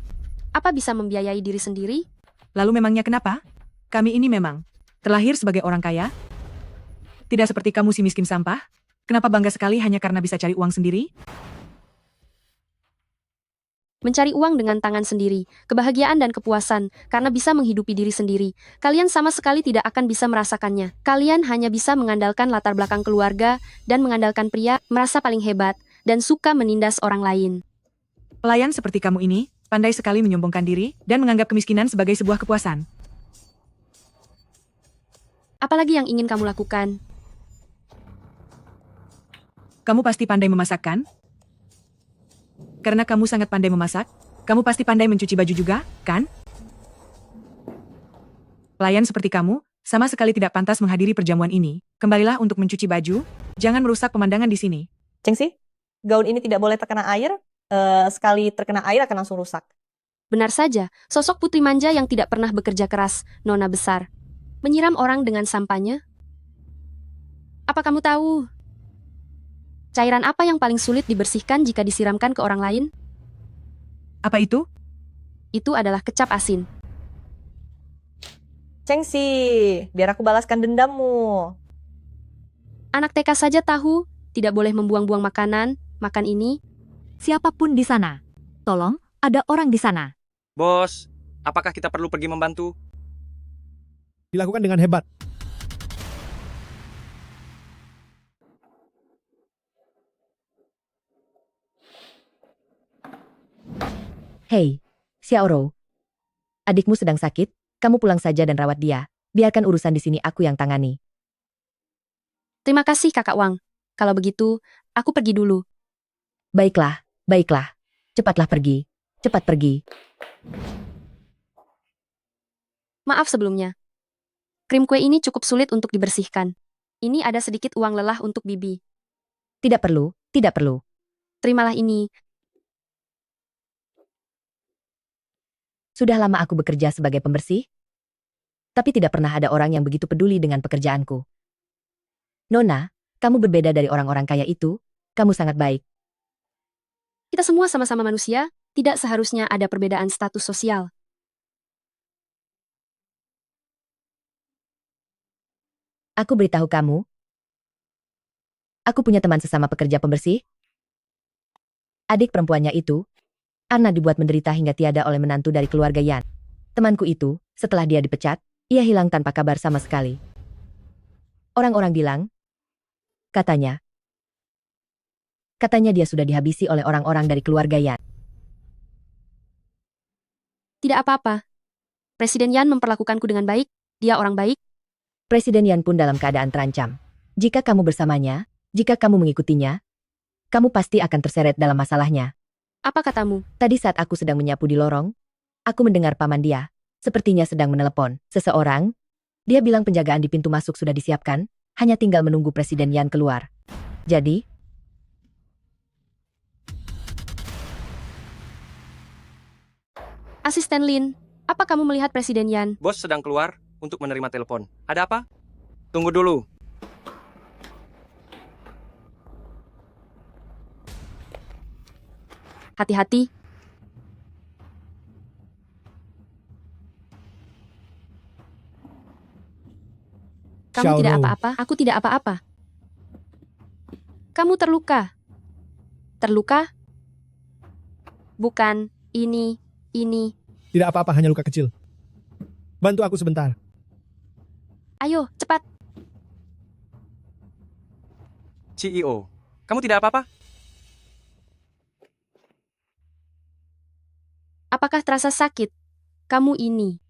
A: apa bisa membiayai diri sendiri?
C: Lalu memangnya kenapa? Kami ini memang terlahir sebagai orang kaya? Tidak seperti kamu si miskin sampah? Kenapa bangga sekali hanya karena bisa cari uang sendiri?
A: Mencari uang dengan tangan sendiri, kebahagiaan dan kepuasan, karena bisa menghidupi diri sendiri. Kalian sama sekali tidak akan bisa merasakannya. Kalian hanya bisa mengandalkan latar belakang keluarga, dan mengandalkan pria, merasa paling hebat, dan suka menindas orang lain.
C: Pelayan seperti kamu ini, pandai sekali menyombongkan diri, dan menganggap kemiskinan sebagai sebuah kepuasan.
A: Apalagi yang ingin kamu lakukan?
C: Kamu pasti pandai memasak, kan? Karena kamu sangat pandai memasak, kamu pasti pandai mencuci baju juga, kan? Pelayan seperti kamu, sama sekali tidak pantas menghadiri perjamuan ini. Kembalilah untuk mencuci baju, jangan merusak pemandangan di sini.
L: Cengsi, gaun ini tidak boleh terkena air, sekali terkena air akan langsung rusak.
A: Benar saja, sosok putri manja yang tidak pernah bekerja keras, nona besar. Menyiram orang dengan sampahnya? Apa kamu tahu? Cairan apa yang paling sulit dibersihkan jika disiramkan ke orang lain?
C: Apa itu?
A: Itu adalah kecap asin.
L: Cengsi, biar aku balaskan dendammu.
A: Anak TK saja tahu, tidak boleh membuang-buang makanan, makan ini.
N: Siapapun di sana. Tolong, ada orang di sana.
H: Bos, apakah kita perlu pergi membantu?
D: Dilakukan dengan hebat.
O: Hei, Xiaoro. Adikmu sedang sakit, kamu pulang saja dan rawat dia. Biarkan urusan di sini aku yang tangani.
A: Terima kasih Kakak Wang. Kalau begitu, aku pergi dulu.
O: Baiklah, baiklah. Cepatlah pergi. Cepat pergi.
A: Maaf sebelumnya. Krim kue ini cukup sulit untuk dibersihkan. Ini ada sedikit uang lelah untuk Bibi.
N: Tidak perlu, tidak perlu.
A: Terimalah ini.
N: Sudah lama aku bekerja sebagai pembersih, tapi tidak pernah ada orang yang begitu peduli dengan pekerjaanku. Nona, kamu berbeda dari orang-orang kaya itu, kamu sangat baik.
A: Kita semua sama-sama manusia, tidak seharusnya ada perbedaan status sosial.
N: Aku beritahu kamu, aku punya teman sesama pekerja pembersih. Adik perempuannya itu, Arna dibuat menderita hingga tiada oleh menantu dari keluarga Yan. Temanku itu, setelah dia dipecat, ia hilang tanpa kabar sama sekali. Orang-orang bilang, katanya dia sudah dihabisi oleh orang-orang dari keluarga Yan.
A: Tidak apa-apa. Presiden Yan memperlakukanku dengan baik, dia orang baik.
N: Presiden Yan pun dalam keadaan terancam. Jika kamu bersamanya, jika kamu mengikutinya, kamu pasti akan terseret dalam masalahnya.
A: Apa katamu?
N: Tadi saat aku sedang menyapu di lorong, aku mendengar paman dia, sepertinya sedang menelepon seseorang. Dia bilang penjagaan di pintu masuk sudah disiapkan, hanya tinggal menunggu Presiden Yan keluar. Jadi,
A: Asisten Lin, apa kamu melihat Presiden Yan?
H: Bos sedang keluar untuk menerima telepon. Ada apa? Tunggu dulu.
A: Hati-hati. Kamu tidak
D: Xiaoro.
A: apa-apa, aku tidak apa-apa. Kamu terluka. Terluka? Bukan, ini.
D: Tidak apa-apa, hanya luka kecil. Bantu aku sebentar.
A: Ayo, cepat.
H: CEO, kamu tidak apa-apa?
A: Apakah terasa sakit? Kamu ini.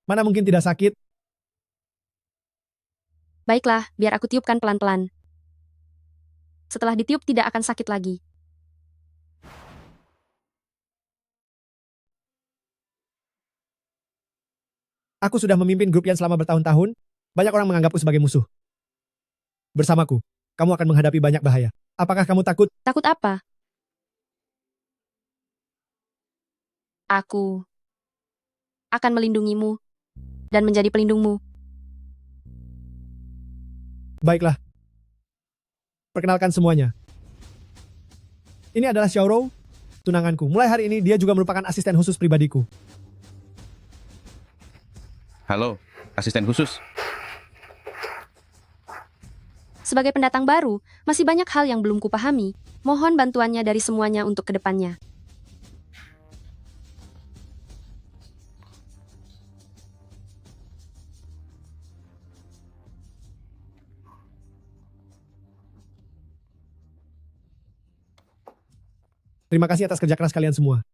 D: Mana mungkin tidak sakit?
A: Baiklah, biar aku tiupkan pelan-pelan. Setelah ditiup tidak akan sakit lagi.
D: Aku sudah memimpin grup Yan selama bertahun-tahun, banyak orang menganggapku sebagai musuh. Bersamaku, kamu akan menghadapi banyak bahaya. Apakah kamu takut?
A: Takut apa? Aku akan melindungimu dan menjadi pelindungmu.
D: Baiklah. Perkenalkan semuanya. Ini adalah Xiaoro, tunanganku. Mulai hari ini dia juga merupakan asisten khusus pribadiku.
F: Halo, asisten khusus.
A: Sebagai pendatang baru, masih banyak hal yang belum kupahami. Mohon bantuannya dari semuanya untuk kedepannya.
D: Terima kasih atas kerja keras kalian semua.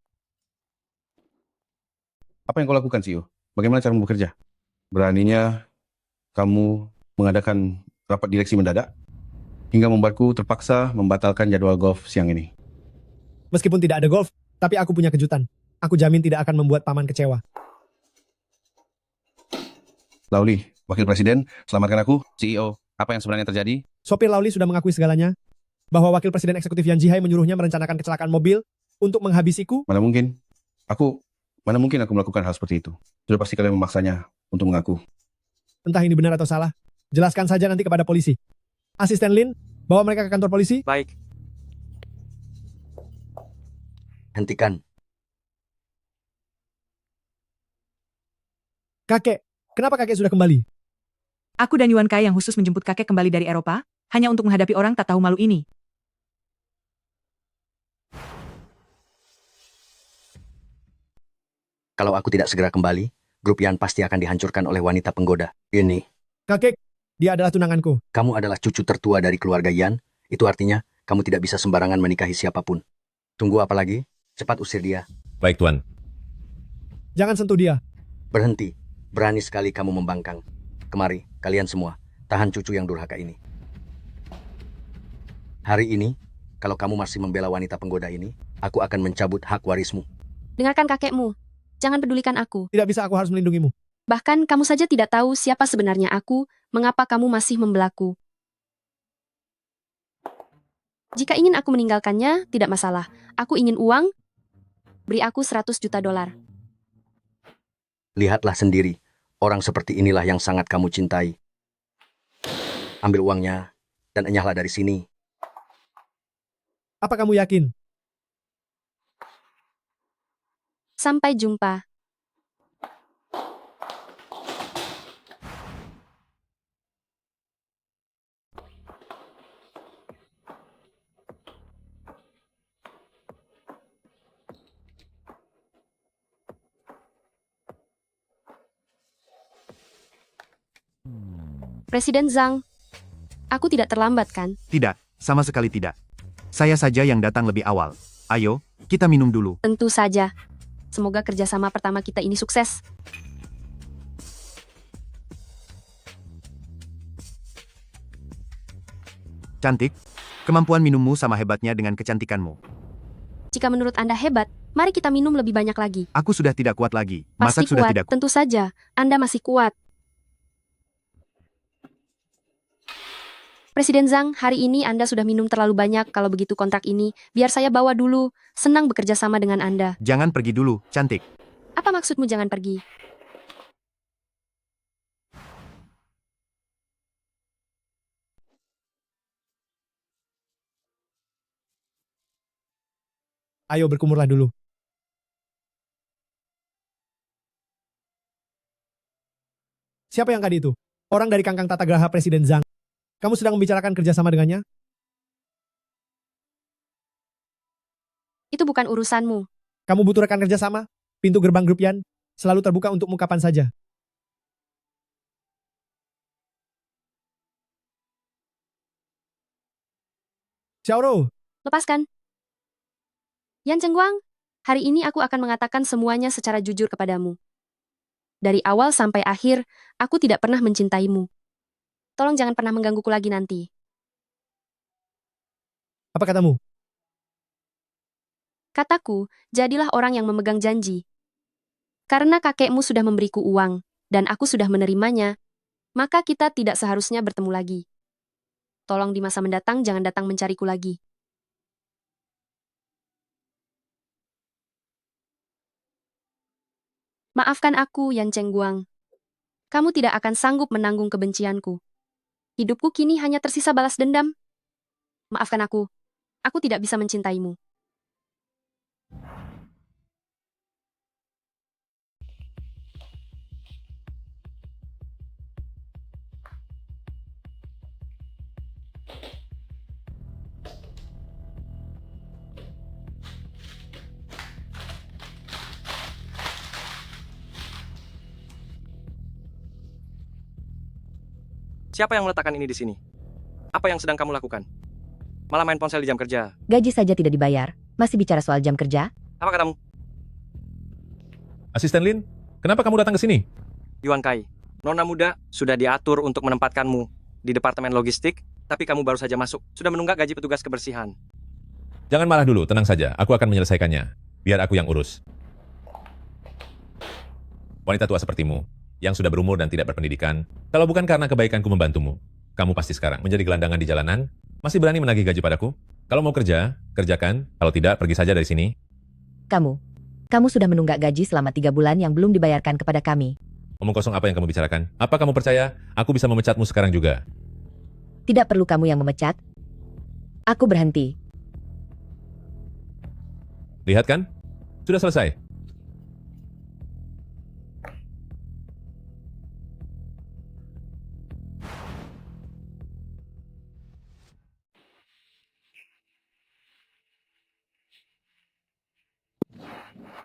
K: Apa yang kau lakukan, CEO? Bagaimana cara bekerja? Beraninya kamu mengadakan rapat direksi mendadak hingga membuatku terpaksa membatalkan jadwal golf siang ini.
D: Meskipun tidak ada golf, tapi aku punya kejutan. Aku jamin tidak akan membuat paman kecewa.
K: Lauli, Wakil Presiden, selamatkan aku.
F: CEO, apa yang sebenarnya terjadi?
D: Sopir Lauli sudah mengakui segalanya, bahwa Wakil Presiden Eksekutif Yan Jihai menyuruhnya merencanakan kecelakaan mobil untuk menghabisiku.
K: Mana mungkin aku melakukan hal seperti itu. Sudah pasti kalian memaksanya untuk mengaku.
D: Entah ini benar atau salah, jelaskan saja nanti kepada polisi. Asisten Lin, bawa mereka ke kantor polisi.
H: Baik.
Q: Hentikan.
D: Kakek, kenapa kakek sudah kembali?
C: Aku dan Yuan Kai yang khusus menjemput kakek kembali dari Eropa, hanya untuk menghadapi orang tak tahu malu ini.
Q: Kalau aku tidak segera kembali, grup Yan pasti akan dihancurkan oleh wanita penggoda. Ini.
D: Kakek, dia adalah tunanganku.
Q: Kamu adalah cucu tertua dari keluarga Yan, itu artinya kamu tidak bisa sembarangan menikahi siapapun. Tunggu apa lagi? Cepat usir dia.
B: Baik, Tuan.
D: Jangan sentuh dia.
Q: Berhenti. Berani sekali kamu membangkang. Kemari, kalian semua. Tahan cucu yang durhaka ini. Hari ini, kalau kamu masih membela wanita penggoda ini, aku akan mencabut hak warismu.
A: Dengarkan kakekmu. Jangan pedulikan aku.
D: Tidak bisa, aku harus melindungimu.
A: Bahkan kamu saja tidak tahu siapa sebenarnya aku, mengapa kamu masih membelaku. Jika ingin aku meninggalkannya, tidak masalah. Aku ingin uang, beri aku 100 juta dolar.
Q: Lihatlah sendiri, orang seperti inilah yang sangat kamu cintai. Ambil uangnya, dan enyahlah dari sini.
D: Apa kamu yakin?
A: Sampai jumpa. Presiden Zhang, aku tidak terlambat kan?
P: Tidak, sama sekali tidak. Saya saja yang datang lebih awal. Ayo, kita minum dulu.
A: Tentu saja. Semoga kerjasama pertama kita ini sukses.
P: Cantik, kemampuan minummu sama hebatnya dengan kecantikanmu.
A: Jika menurut Anda hebat, mari kita minum lebih banyak lagi.
P: Aku sudah tidak kuat lagi.
A: Pasti
P: Masak sudah
A: kuat,
P: tidak kuat.
A: tentu saja. Anda masih kuat. Presiden Zhang, hari ini Anda sudah minum terlalu banyak. Kalau begitu kontrak ini, biar saya bawa dulu. Senang bekerja sama dengan Anda.
P: Jangan pergi dulu, cantik.
A: Apa maksudmu jangan pergi?
D: Ayo berkumurlah dulu. Siapa yang tadi itu? Orang dari Kangkang Tata Graha Presiden Zhang. Kamu sedang membicarakan kerjasama dengannya?
A: Itu bukan urusanmu.
D: Kamu butuh rekan kerjasama? Pintu gerbang grup Yan selalu terbuka untukmu kapan saja. Xiaoro,
A: Lepaskan. Yan Chengguang, hari ini aku akan mengatakan semuanya secara jujur kepadamu. Dari awal sampai akhir, aku tidak pernah mencintaimu. Tolong jangan pernah menggangguku lagi nanti.
D: apa katamu?
A: Kataku, jadilah orang yang memegang janji. Karena kakekmu sudah memberiku uang, dan aku sudah menerimanya, maka kita tidak seharusnya bertemu lagi. Tolong di masa mendatang jangan datang mencariku lagi. Maafkan aku, Yan Chengguang. Kamu tidak akan sanggup menanggung kebencianku. Hidupku kini hanya tersisa balas dendam. Maafkan aku tidak bisa mencintaimu.
H: Siapa yang meletakkan ini di sini? Apa yang sedang kamu lakukan? Malah main ponsel di jam kerja.
N: Gaji saja tidak dibayar, masih bicara soal jam kerja?
H: Apa katamu?
B: Asisten Lin, kenapa kamu datang ke sini?
H: Yuan Kai, nona muda sudah diatur untuk menempatkanmu di departemen logistik, tapi kamu baru saja masuk. Sudah menunggak gaji petugas kebersihan.
B: Jangan marah dulu, tenang saja. Aku akan menyelesaikannya. Biar aku yang urus. Wanita tua sepertimu, yang sudah berumur dan tidak berpendidikan, kalau bukan karena kebaikanku membantumu, kamu pasti sekarang menjadi gelandangan di jalanan, masih berani menagih gaji padaku? Kalau mau kerja, kerjakan. Kalau tidak, pergi saja dari sini.
N: Kamu sudah menunggak gaji selama 3 bulan yang belum dibayarkan kepada kami.
B: Omong kosong apa yang kamu bicarakan? Apa kamu percaya? Aku bisa memecatmu sekarang juga.
N: Tidak perlu kamu yang memecat. Aku berhenti.
B: Lihat kan? Sudah selesai.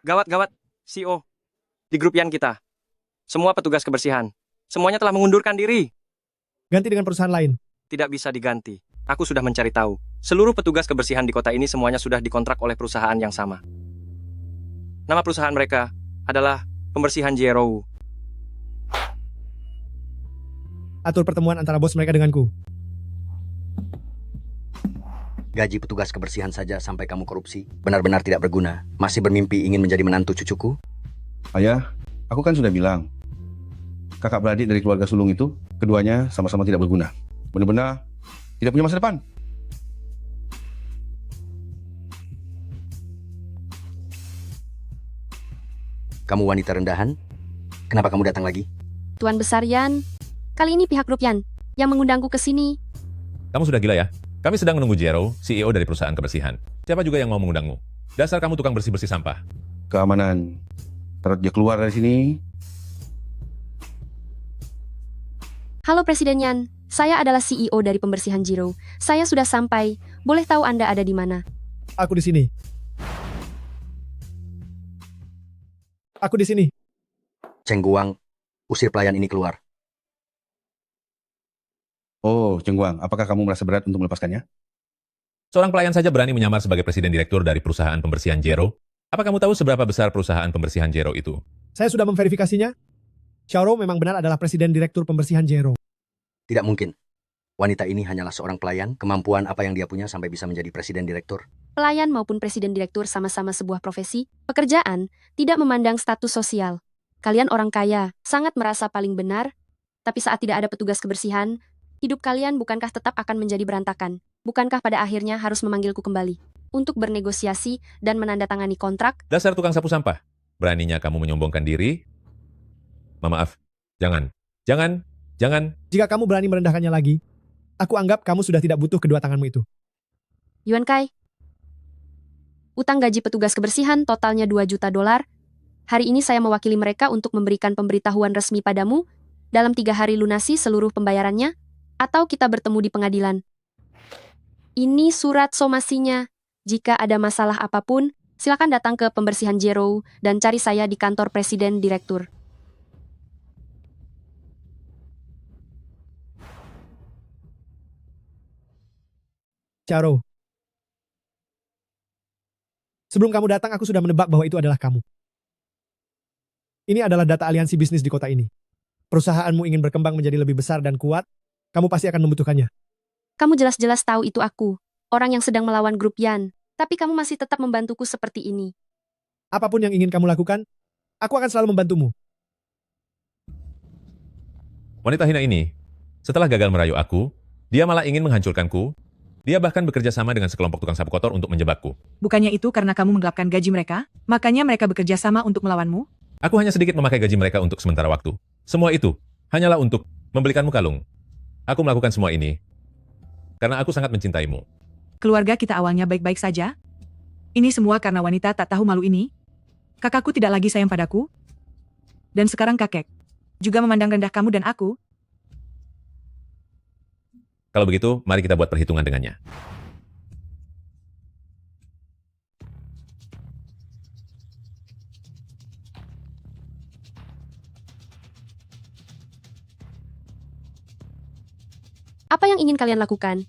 H: Gawat, CEO. Di grup Yan kita. Semua petugas kebersihan. Semuanya telah mengundurkan diri.
D: Ganti dengan perusahaan lain.
H: Tidak bisa diganti. Aku sudah mencari tahu. Seluruh petugas kebersihan di kota ini semuanya sudah dikontrak oleh perusahaan yang sama. Nama perusahaan mereka adalah Pembersihan Jierou.
D: Atur pertemuan antara bos mereka denganku.
Q: Gaji petugas kebersihan saja sampai kamu korupsi. Benar-benar tidak berguna. Masih bermimpi ingin menjadi menantu cucuku?
K: Ayah, aku kan sudah bilang. kakak beradik dari keluarga sulung itu, keduanya sama-sama tidak berguna. Benar-benar tidak punya masa depan.
Q: Kamu wanita rendahan? Kenapa kamu datang lagi?
A: Tuan Besar Yan, kali ini pihak grup Yan yang mengundangku ke sini.
B: Kamu sudah gila ya? Kami sedang menunggu Jero, CEO dari perusahaan kebersihan. Siapa juga yang mau mengundangmu? Dasar kamu tukang bersih-bersih sampah.
K: Keamanan. Taruh dia keluar dari sini.
A: Halo Presiden Yan, saya adalah CEO dari pembersihan Jero. Saya sudah sampai. Boleh tahu Anda ada di mana?
D: Aku di sini. Aku di sini.
Q: Cheng Guang, usir pelayan ini keluar.
K: Oh, Cheng Guang, apakah kamu merasa berat untuk melepaskannya?
B: Seorang pelayan saja berani menyamar sebagai presiden direktur dari perusahaan pembersihan Jero. Apa kamu tahu seberapa besar perusahaan pembersihan Jero itu?
D: Saya sudah memverifikasinya. Xiaoro memang benar adalah presiden direktur pembersihan Jero.
Q: Tidak mungkin. Wanita ini hanyalah seorang pelayan, kemampuan apa yang dia punya sampai bisa menjadi presiden direktur.
A: Pelayan maupun presiden direktur sama-sama sebuah profesi, pekerjaan, tidak memandang status sosial. Kalian orang kaya, sangat merasa paling benar, tapi saat tidak ada petugas kebersihan, hidup kalian bukankah tetap akan menjadi berantakan? Bukankah pada akhirnya harus memanggilku kembali untuk bernegosiasi dan menandatangani kontrak?
B: Dasar tukang sapu sampah. Beraninya kamu menyombongkan diri? Maaf, jangan.
D: Jika kamu berani merendahkannya lagi, aku anggap kamu sudah tidak butuh kedua tanganmu itu.
A: Yuan Kai, utang gaji petugas kebersihan totalnya 2 juta dolar. Hari ini saya mewakili mereka untuk memberikan pemberitahuan resmi padamu. Dalam 3 hari lunasi seluruh pembayarannya, atau kita bertemu di pengadilan. Ini surat somasinya. Jika ada masalah apapun, silakan datang ke pembersihan Jero dan cari saya di kantor presiden direktur.
D: Xiaoro. Sebelum kamu datang, aku sudah menebak bahwa itu adalah kamu. Ini adalah data aliansi bisnis di kota ini. Perusahaanmu ingin berkembang menjadi lebih besar dan kuat, kamu pasti akan membutuhkannya.
A: Kamu jelas-jelas tahu itu aku, orang yang sedang melawan grup Yan, tapi kamu masih tetap membantuku seperti ini.
D: Apapun yang ingin kamu lakukan, aku akan selalu membantumu.
B: Wanita hina ini, setelah gagal merayu aku, dia malah ingin menghancurkanku. Dia bahkan bekerja sama dengan sekelompok tukang sapu kotor untuk menjebakku.
C: Bukannya itu karena kamu menggelapkan gaji mereka, makanya mereka bekerja sama untuk melawanmu?
B: Aku hanya sedikit memakai gaji mereka untuk sementara waktu. Semua itu hanyalah untuk membelikanmu kalung. Aku melakukan semua ini karena aku sangat mencintaimu.
C: Keluarga kita awalnya baik-baik saja. Ini semua karena wanita tak tahu malu ini. Kakakku tidak lagi sayang padaku. Dan sekarang kakek juga memandang rendah kamu dan aku.
B: Kalau begitu, mari kita buat perhitungan dengannya.
A: Apa yang ingin kalian lakukan?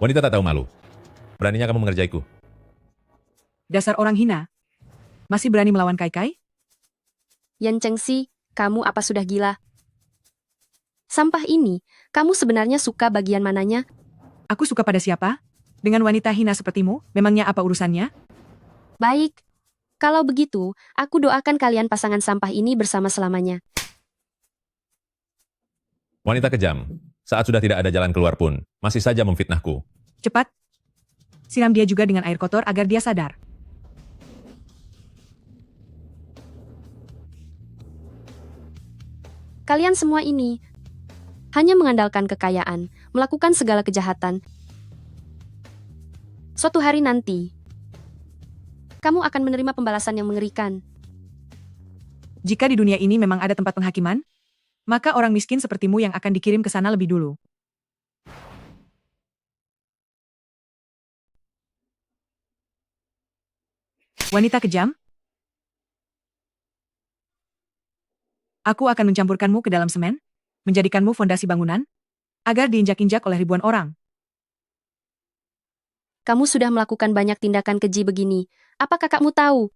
B: Wanita tak tahu malu. Beraninya kamu mengerjaiku.
C: Dasar orang hina. Masih berani melawan Kai-Kai?
A: Yan Chengxi, kamu apa sudah gila? Sampah ini, kamu sebenarnya suka bagian mananya?
C: Aku suka pada siapa? Dengan wanita hina sepertimu, memangnya apa urusannya?
A: Baik. Kalau begitu, aku doakan kalian pasangan sampah ini bersama selamanya.
B: Wanita kejam. Saat sudah tidak ada jalan keluar pun, masih saja memfitnahku.
C: Cepat. Siram dia juga dengan air kotor agar dia sadar.
A: Kalian semua ini hanya mengandalkan kekayaan, melakukan segala kejahatan. Suatu hari nanti, kamu akan menerima pembalasan yang mengerikan.
C: Jika di dunia ini memang ada tempat penghakiman, maka orang miskin sepertimu yang akan dikirim ke sana lebih dulu. Wanita kejam? Aku akan mencampurkanmu ke dalam semen, menjadikanmu fondasi bangunan, agar diinjak-injak oleh ribuan orang.
A: Kamu sudah melakukan banyak tindakan keji begini. Apa kakakmu tahu?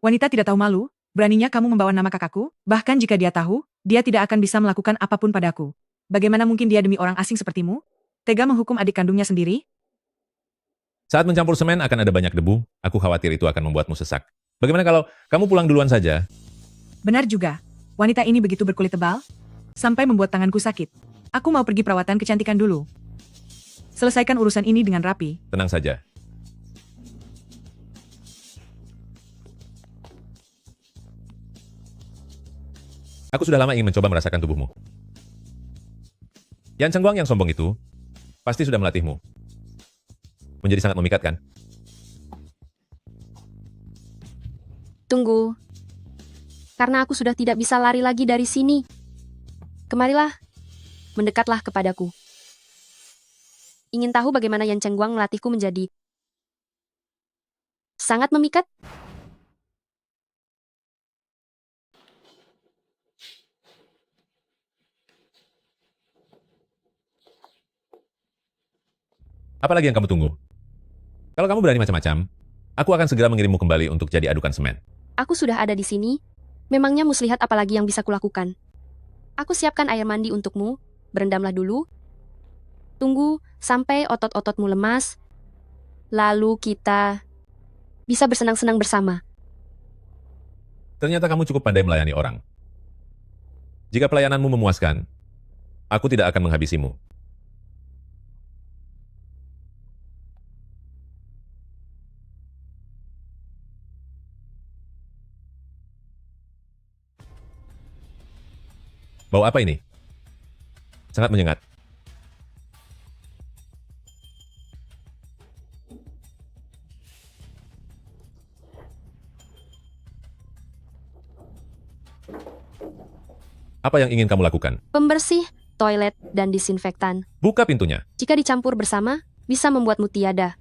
C: Wanita tidak tahu malu, beraninya kamu membawa nama kakakku, bahkan jika dia tahu, dia tidak akan bisa melakukan apapun padaku. Bagaimana mungkin dia demi orang asing sepertimu? Tega menghukum adik kandungnya sendiri?
B: Saat mencampur semen akan ada banyak debu, aku khawatir itu akan membuatmu sesak. Bagaimana kalau kamu pulang duluan saja?
C: Benar juga. Wanita ini begitu berkulit tebal, sampai membuat tanganku sakit. Aku mau pergi perawatan kecantikan dulu. Selesaikan urusan ini dengan rapi.
B: Tenang saja. Aku sudah lama ingin mencoba merasakan tubuhmu. Yan Chengguang yang sombong itu pasti sudah melatihmu. Menjadi sangat memikat, kan?
A: Tunggu. Karena aku sudah tidak bisa lari lagi dari sini. Kemarilah. Mendekatlah kepadaku. Ingin tahu bagaimana Yan Chengguang melatihku menjadi sangat memikat?
B: Apalagi yang kamu tunggu? Kalau kamu berani macam-macam, aku akan segera mengirimmu kembali untuk jadi adukan semen.
A: Aku sudah ada di sini. Memangnya muslihat apalagi yang bisa kulakukan? Aku siapkan air mandi untukmu. Berendamlah dulu. Tunggu sampai otot-ototmu lemas. Lalu kita bisa bersenang-senang bersama.
B: Ternyata kamu cukup pandai melayani orang. Jika pelayananmu memuaskan, aku tidak akan menghabisimu. Bau apa ini? Sangat menyengat. Apa yang ingin kamu lakukan?
A: Pembersih, toilet, dan disinfektan.
B: Buka pintunya.
A: Jika dicampur bersama, bisa membuatmu tiada.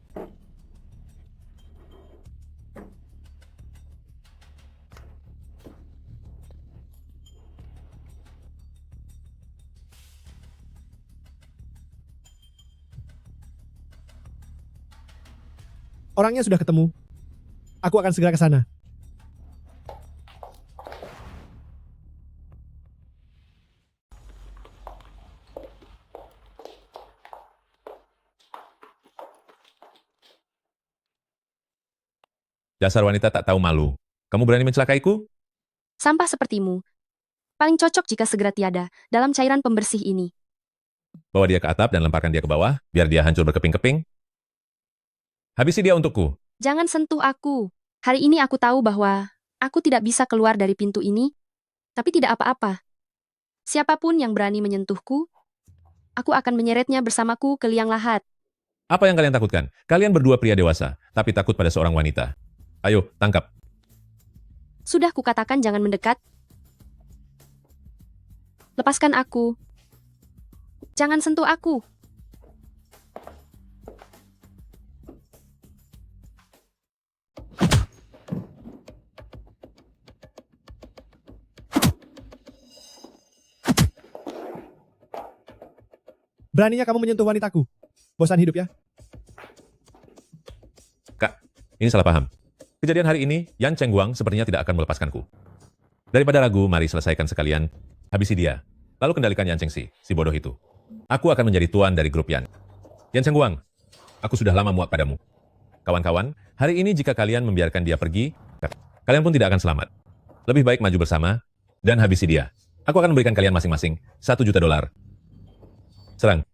D: Orangnya sudah ketemu. Aku akan segera ke sana.
B: Dasar wanita tak tahu malu. Kamu berani mencelakaiku?
A: Sampah sepertimu. Paling cocok jika segera tiada dalam cairan pembersih ini.
B: Bawa dia ke atap dan lemparkan dia ke bawah, biar dia hancur berkeping-keping. Habisi dia untukku.
A: Jangan sentuh aku. Hari ini aku tahu bahwa aku tidak bisa keluar dari pintu ini, tapi tidak apa-apa. Siapapun yang berani menyentuhku, aku akan menyeretnya bersamaku ke liang lahat.
B: Apa yang kalian takutkan? Kalian berdua pria dewasa, tapi takut pada seorang wanita. Ayo, tangkap.
A: Sudah kukatakan jangan mendekat. Lepaskan aku. Jangan sentuh aku.
D: Beraninya kamu menyentuh wanitaku. Bosan hidup ya?
B: Kak, ini salah paham. Kejadian hari ini, Yan Chengguang sepertinya tidak akan melepaskanku. Daripada ragu, mari selesaikan sekalian. Habisi dia. Lalu kendalikan Yan Chengxi, si bodoh itu. Aku akan menjadi tuan dari grup Yan. Yan Chengguang, aku sudah lama muak padamu. Kawan-kawan, hari ini jika kalian membiarkan dia pergi, kalian pun tidak akan selamat. Lebih baik maju bersama dan habisi dia. Aku akan memberikan kalian masing-masing $1 juta. Serang.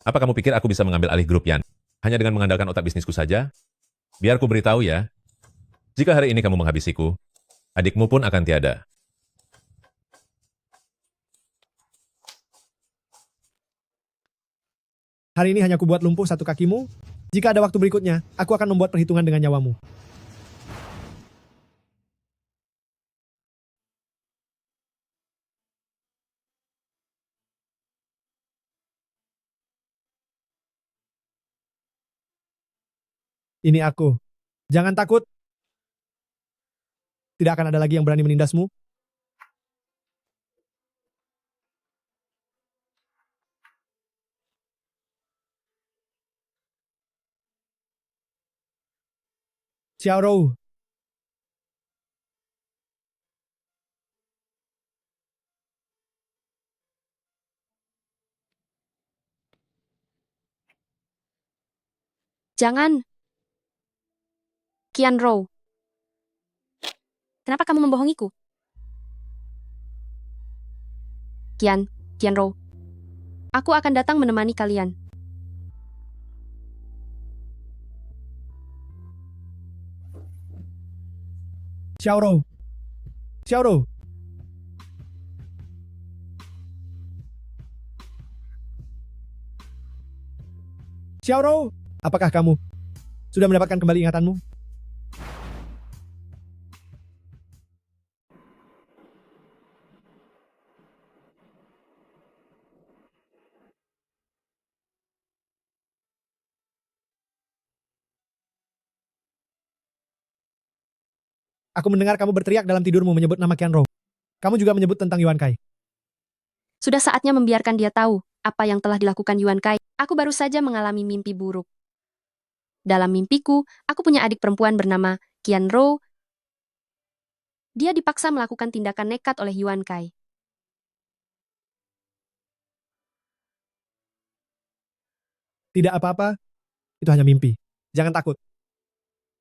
B: Apa kamu pikir aku bisa mengambil alih grup Yan? Hanya dengan mengandalkan otak bisnisku saja? Biar ku beritahu ya. Jika hari ini kamu menghabisiku, adikmu pun akan tiada.
D: Hari ini hanya kubuat lumpuh satu kakimu. Jika ada waktu berikutnya, aku akan membuat perhitungan dengan nyawamu. Ini aku. Jangan takut. Tidak akan ada lagi yang berani menindasmu. Xiaorou.
A: Jangan. Qianrou. Kenapa kamu membohongiku? Qianrou. Aku akan datang menemani kalian.
D: Xiaorou. Xiaorou. Xiaorou, apakah kamu sudah mendapatkan kembali ingatanmu? Aku mendengar kamu berteriak dalam tidurmu menyebut nama Qianrou. Kamu juga menyebut tentang Yuan Kai.
A: Sudah saatnya membiarkan dia tahu apa yang telah dilakukan Yuan Kai. Aku baru saja mengalami mimpi buruk. Dalam mimpiku, aku punya adik perempuan bernama Qianrou. Dia dipaksa melakukan tindakan nekat oleh Yuan Kai.
D: Tidak apa-apa, itu hanya mimpi. Jangan takut.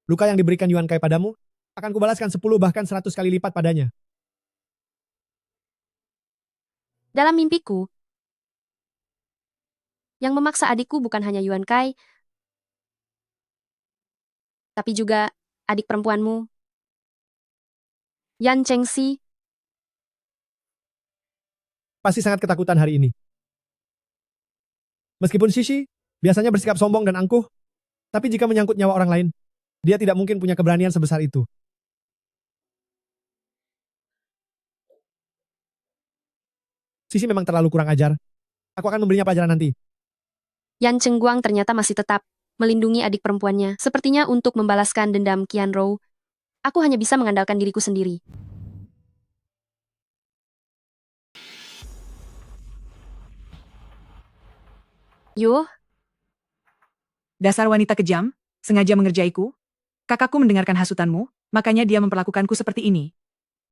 D: Luka yang diberikan Yuan Kai padamu akan kubalaskan 10 bahkan 100 kali lipat padanya.
A: Dalam mimpiku, yang memaksa adikku bukan hanya Yuan Kai, tapi juga adik perempuanmu, Yan Chengxi.
D: Pasti sangat ketakutan hari ini. Meskipun Shishi biasanya bersikap sombong dan angkuh, tapi jika menyangkut nyawa orang lain, dia tidak mungkin punya keberanian sebesar itu. Sisi memang terlalu kurang ajar. Aku akan memberinya pelajaran nanti.
A: Yan Chengguang ternyata masih tetap melindungi adik perempuannya. Sepertinya untuk membalaskan dendam Qianrou, aku hanya bisa mengandalkan diriku sendiri. Yuh,
C: Dasar wanita kejam, sengaja mengerjaiku. Kakakku mendengarkan hasutanmu, makanya dia memperlakukanku seperti ini.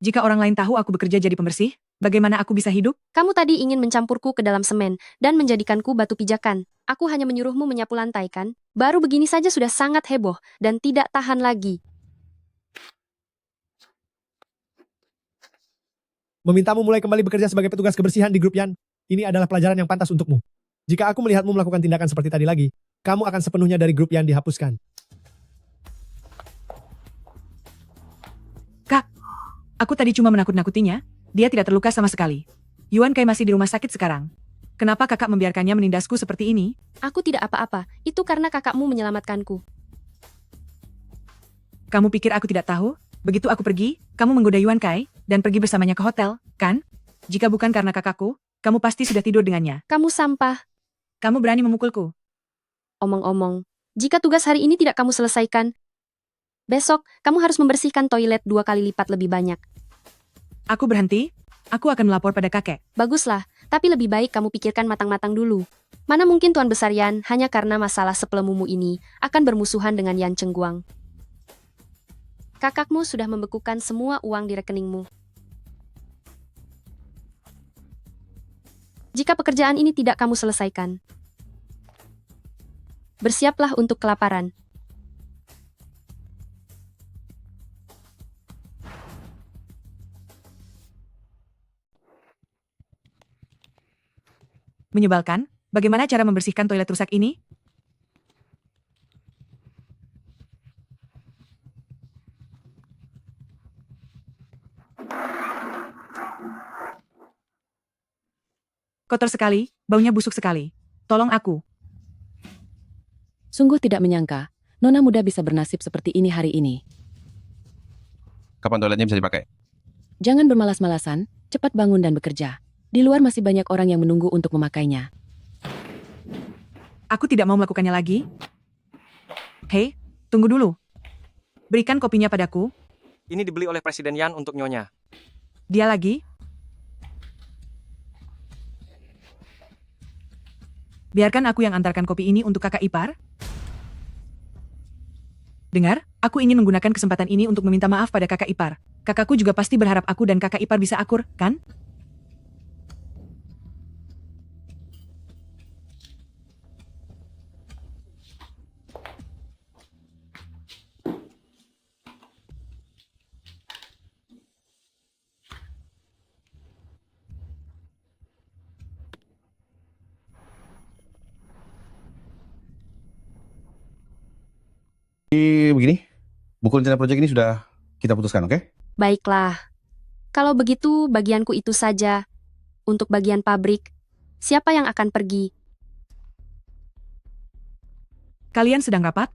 C: Jika orang lain tahu aku bekerja jadi pembersih, bagaimana aku bisa hidup?
A: kamu tadi ingin mencampurku ke dalam semen dan menjadikanku batu pijakan. Aku hanya menyuruhmu menyapu lantai kan? Baru begini saja sudah sangat heboh dan tidak tahan lagi.
D: Memintamu mulai kembali bekerja sebagai petugas kebersihan di grup Yan, ini adalah pelajaran yang pantas untukmu. Jika aku melihatmu melakukan tindakan seperti tadi lagi, kamu akan sepenuhnya dari grup Yan dihapuskan.
C: Kak, aku tadi cuma menakut-nakutinya, dia tidak terluka sama sekali. Yuan Kai masih di rumah sakit sekarang. Kenapa kakak membiarkannya menindasku seperti ini?
A: Aku tidak apa-apa, itu karena kakakmu menyelamatkanku.
C: Kamu pikir aku tidak tahu? Begitu aku pergi, kamu menggoda Yuan Kai, dan pergi bersamanya ke hotel, kan? Jika bukan karena kakakku, kamu pasti sudah tidur dengannya.
A: Kamu sampah.
C: Kamu berani memukulku.
A: Omong-omong, jika tugas hari ini tidak kamu selesaikan, besok kamu harus membersihkan toilet 2 kali lipat lebih banyak.
C: Aku berhenti, aku akan melapor pada kakek.
A: Baguslah, tapi lebih baik kamu pikirkan matang-matang dulu. Mana mungkin Tuan Besar Yan hanya karena masalah sepelemumu ini akan bermusuhan dengan Yan Chengguang. Kakakmu sudah membekukan semua uang di rekeningmu. Jika pekerjaan ini tidak kamu selesaikan, bersiaplah untuk kelaparan.
C: Menyebalkan, bagaimana cara membersihkan toilet rusak ini? Kotor sekali, baunya busuk sekali. Tolong aku.
O: Sungguh tidak menyangka, Nona muda bisa bernasib seperti ini hari ini.
F: Kapan toiletnya bisa dipakai?
O: Jangan bermalas-malasan, cepat bangun dan bekerja. Di luar masih banyak orang yang menunggu untuk memakainya.
C: Aku tidak mau melakukannya lagi. Hei, tunggu dulu. Berikan kopinya padaku.
H: Ini dibeli oleh Presiden Yan untuk Nyonya.
C: Dia lagi. Biarkan aku yang antarkan kopi ini untuk kakak ipar. Dengar, aku ingin menggunakan kesempatan ini untuk meminta maaf pada kakak ipar. Kakakku juga pasti berharap aku dan kakak ipar bisa akur, kan?
K: Jadi begini, buku rencana proyek ini sudah kita putuskan, oke?
A: Baiklah. Kalau begitu, bagianku itu saja. Untuk bagian pabrik, siapa yang akan pergi?
C: Kalian sedang rapat?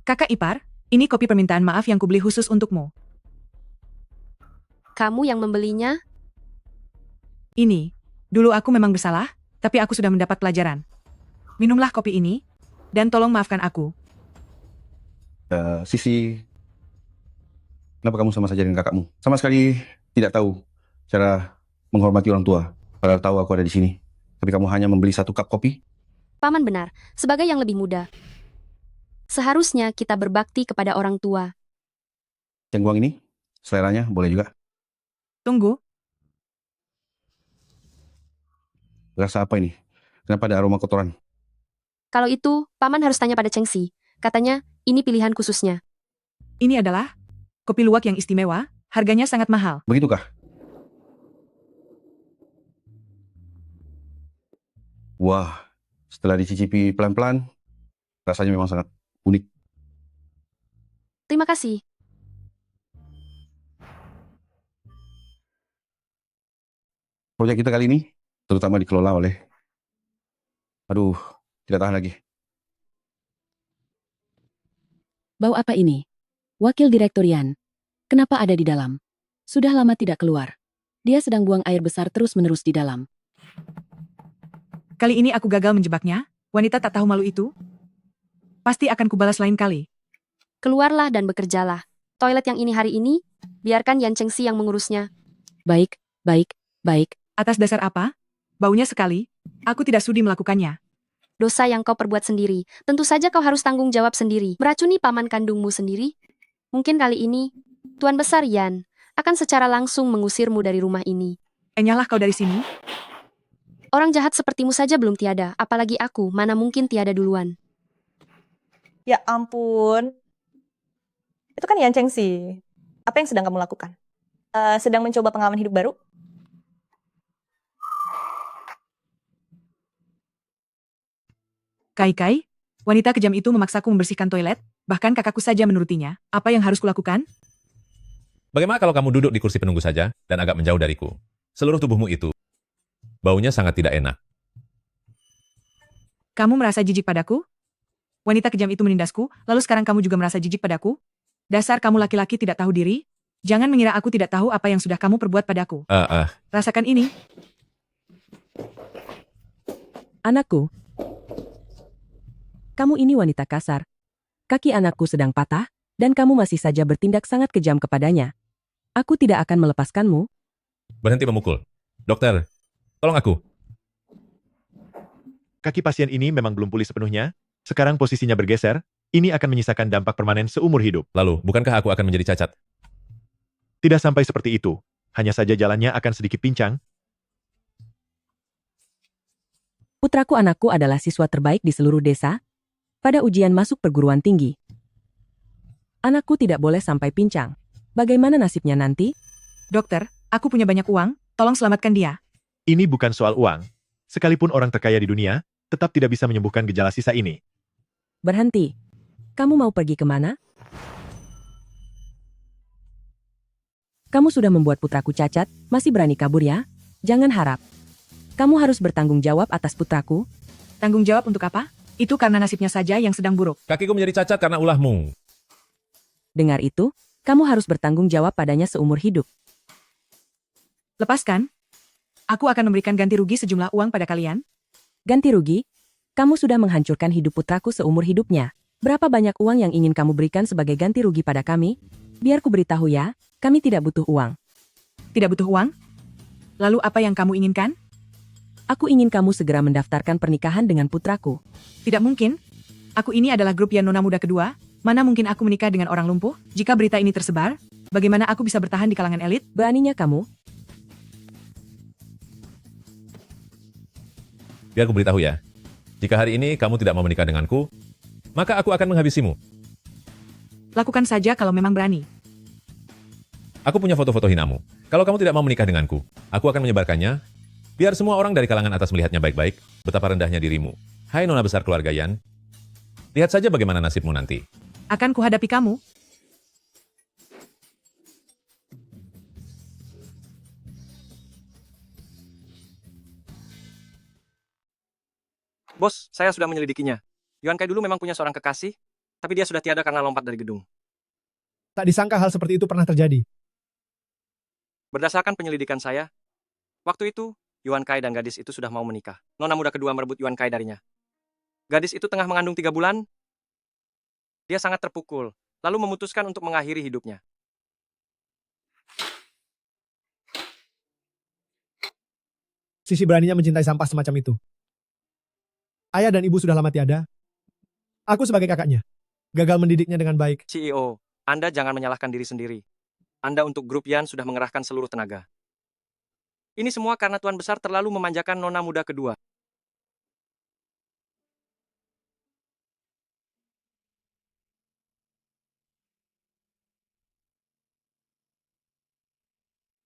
C: Kakak ipar, ini kopi permintaan maaf yang kubeli khusus untukmu.
A: Kamu yang membelinya?
C: Ini, dulu aku memang bersalah, tapi aku sudah mendapat pelajaran. Minumlah kopi ini, dan tolong maafkan aku.
K: Sisi, kenapa kamu sama saja dengan kakakmu? Sama sekali tidak tahu cara menghormati orang tua. Padahal tahu aku ada di sini. Tapi kamu hanya membeli 1 cup kopi?
A: Paman benar, sebagai yang lebih muda. Seharusnya kita berbakti kepada orang tua.
K: Cengguang ini, seleranya boleh juga.
C: Tunggu,
K: Rasa apa ini? Kenapa ada aroma kotoran?
A: Kalau itu, Paman harus tanya pada Chengxi. Katanya, ini pilihan khususnya.
C: ini adalah kopi luwak yang istimewa, harganya sangat mahal.
K: Begitukah? Wah, setelah dicicipi pelan-pelan, rasanya memang sangat unik.
A: Terima kasih.
K: Proyek kita kali ini, terutama dikelola oleh... Aduh, tidak tahan lagi.
M: Bau apa ini? Wakil Direktur Yan. Kenapa ada di dalam? Sudah lama tidak keluar. Dia sedang buang air besar terus-menerus di dalam.
C: Kali ini aku gagal menjebaknya, wanita tak tahu malu itu. Pasti akan kubalas lain kali.
A: Keluarlah dan bekerjalah. Toilet yang ini hari ini, biarkan Yan Chengxi yang mengurusnya.
M: Baik, baik, baik.
C: Atas dasar apa? Baunya sekali. Aku tidak sudi melakukannya.
A: Dosa yang kau perbuat sendiri. Tentu saja kau harus tanggung jawab sendiri. Meracuni paman kandungmu sendiri. Mungkin kali ini, Tuan Besar Yan akan secara langsung mengusirmu dari rumah ini.
C: Enyahlah kau dari sini.
A: Orang jahat sepertimu saja belum tiada, apalagi aku, mana mungkin tiada duluan.
L: Ya ampun. Itu kan Yan Chengxi. Apa yang sedang kamu lakukan? Sedang mencoba pengalaman hidup baru?
C: Kai-Kai, wanita kejam itu memaksaku membersihkan toilet, bahkan kakakku saja menurutinya. Apa yang harus kulakukan?
B: Bagaimana kalau kamu duduk di kursi penunggu saja dan agak menjauh dariku? Seluruh tubuhmu itu, baunya sangat tidak enak.
C: Kamu merasa jijik padaku? Wanita kejam itu menindasku, lalu sekarang kamu juga merasa jijik padaku? Dasar kamu laki-laki tidak tahu diri? Jangan mengira aku tidak tahu apa yang sudah kamu perbuat padaku. Rasakan ini.
O: Anakku, kamu ini wanita kasar. Kaki anakku sedang patah, dan kamu masih saja bertindak sangat kejam kepadanya. Aku tidak akan melepaskanmu.
B: Berhenti memukul. Dokter, tolong aku.
J: Kaki pasien ini memang belum pulih sepenuhnya. Sekarang posisinya bergeser. Ini akan menyisakan dampak permanen seumur hidup.
B: Lalu, bukankah aku akan menjadi cacat?
J: Tidak sampai seperti itu. Hanya saja jalannya akan sedikit pincang.
O: Putraku anakku adalah siswa terbaik di seluruh desa pada ujian masuk perguruan tinggi. Anakku tidak boleh sampai pincang. Bagaimana nasibnya nanti?
C: Dokter, aku punya banyak uang, tolong selamatkan dia.
J: Ini bukan soal uang. Sekalipun orang terkaya di dunia, tetap tidak bisa menyembuhkan gejala sisa ini.
O: Berhenti. Kamu mau pergi kemana? Kamu sudah membuat putraku cacat, masih berani kabur ya? Jangan harap. Kamu harus bertanggung jawab atas putraku.
C: Tanggung jawab untuk apa? Itu karena nasibnya saja yang sedang buruk.
B: Kakiku menjadi cacat karena ulahmu.
O: Dengar itu, kamu harus bertanggung jawab padanya seumur hidup.
C: Lepaskan. Aku akan memberikan ganti rugi sejumlah uang pada kalian.
O: Ganti rugi? Kamu sudah menghancurkan hidup putraku seumur hidupnya. Berapa banyak uang yang ingin kamu berikan sebagai ganti rugi pada kami? Biar ku beritahu ya, kami tidak butuh uang.
C: Tidak butuh uang? Lalu apa yang kamu inginkan?
O: Aku ingin kamu segera mendaftarkan pernikahan dengan putraku.
C: Tidak mungkin. Aku ini adalah grup Yan Nona Muda kedua. Mana mungkin aku menikah dengan orang lumpuh? Jika berita ini tersebar, bagaimana aku bisa bertahan di kalangan elit?
O: Beraninya kamu?
B: Biar aku beritahu ya. Jika hari ini kamu tidak mau menikah denganku, maka aku akan menghabisimu.
C: Lakukan saja kalau memang berani.
B: Aku punya foto-foto hinamu. Kalau kamu tidak mau menikah denganku, aku akan menyebarkannya. Biar semua orang dari kalangan atas melihatnya baik-baik, betapa rendahnya dirimu. Hai Nona Besar Keluarga Yan. Lihat saja bagaimana nasibmu nanti.
C: Akan kuhadapi kamu.
H: Bos, saya sudah menyelidikinya. Yuan Kai dulu memang punya seorang kekasih, tapi dia sudah tiada karena lompat dari gedung.
D: Tak disangka hal seperti itu pernah terjadi.
H: Berdasarkan penyelidikan saya, waktu itu Yuan Kai dan gadis itu sudah mau menikah. Nona muda kedua merebut Yuan Kai darinya. Gadis itu tengah mengandung 3 bulan. Dia sangat terpukul, lalu memutuskan untuk mengakhiri hidupnya.
D: Sisi beraninya mencintai sampah semacam itu. Ayah dan ibu sudah lama tiada. Aku sebagai kakaknya, gagal mendidiknya dengan baik.
H: CEO, Anda jangan menyalahkan diri sendiri. Anda untuk grup Yan sudah mengerahkan seluruh tenaga. Ini semua karena Tuan Besar terlalu memanjakan nona muda kedua.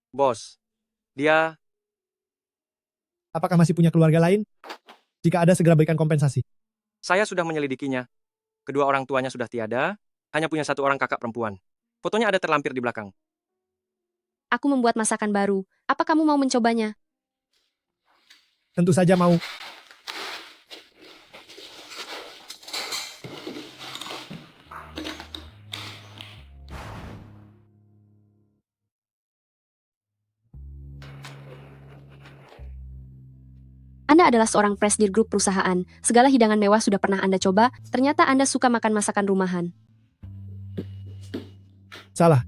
H: Bos, dia...
D: Apakah masih punya keluarga lain? Jika ada, segera berikan kompensasi.
H: Saya sudah menyelidikinya. Kedua orang tuanya sudah tiada, hanya punya 1 orang kakak perempuan. Fotonya ada terlampir di belakang.
A: Aku membuat masakan baru. Apa kamu mau mencobanya?
D: Tentu saja mau.
A: Anda adalah seorang presidir grup perusahaan. Segala hidangan mewah sudah pernah Anda coba. Ternyata Anda suka makan masakan rumahan.
D: Salah.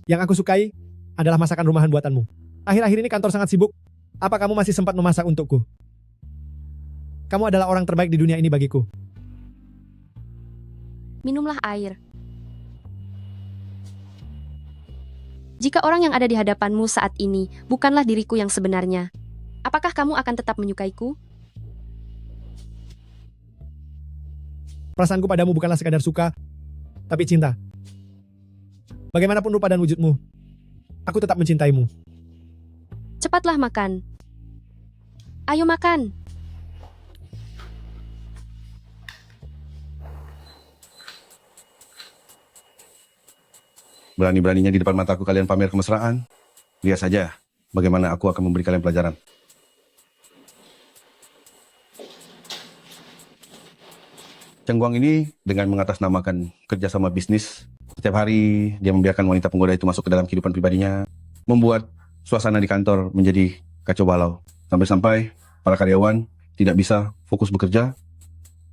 D: Yang aku sukai adalah masakan rumahan buatanmu. Akhir-akhir ini kantor sangat sibuk. Apa kamu masih sempat memasak untukku? Kamu adalah orang terbaik di dunia ini bagiku.
A: Minumlah air. Jika orang yang ada di hadapanmu saat ini bukanlah diriku yang sebenarnya, apakah kamu akan tetap menyukaiku?
D: Perasaanku padamu bukanlah sekadar suka, tapi cinta. Bagaimanapun rupa dan wujudmu, aku tetap mencintaimu.
A: Cepatlah makan. Ayo makan.
K: Berani-beraninya di depan mataku kalian pamer kemesraan. Lihat saja bagaimana aku akan memberi kalian pelajaran. Cheng Guang ini dengan mengatasnamakan kerjasama bisnis, setiap hari dia membiarkan wanita penggoda itu masuk ke dalam kehidupan pribadinya, membuat suasana di kantor menjadi kacau balau. Sampai-sampai para karyawan tidak bisa fokus bekerja.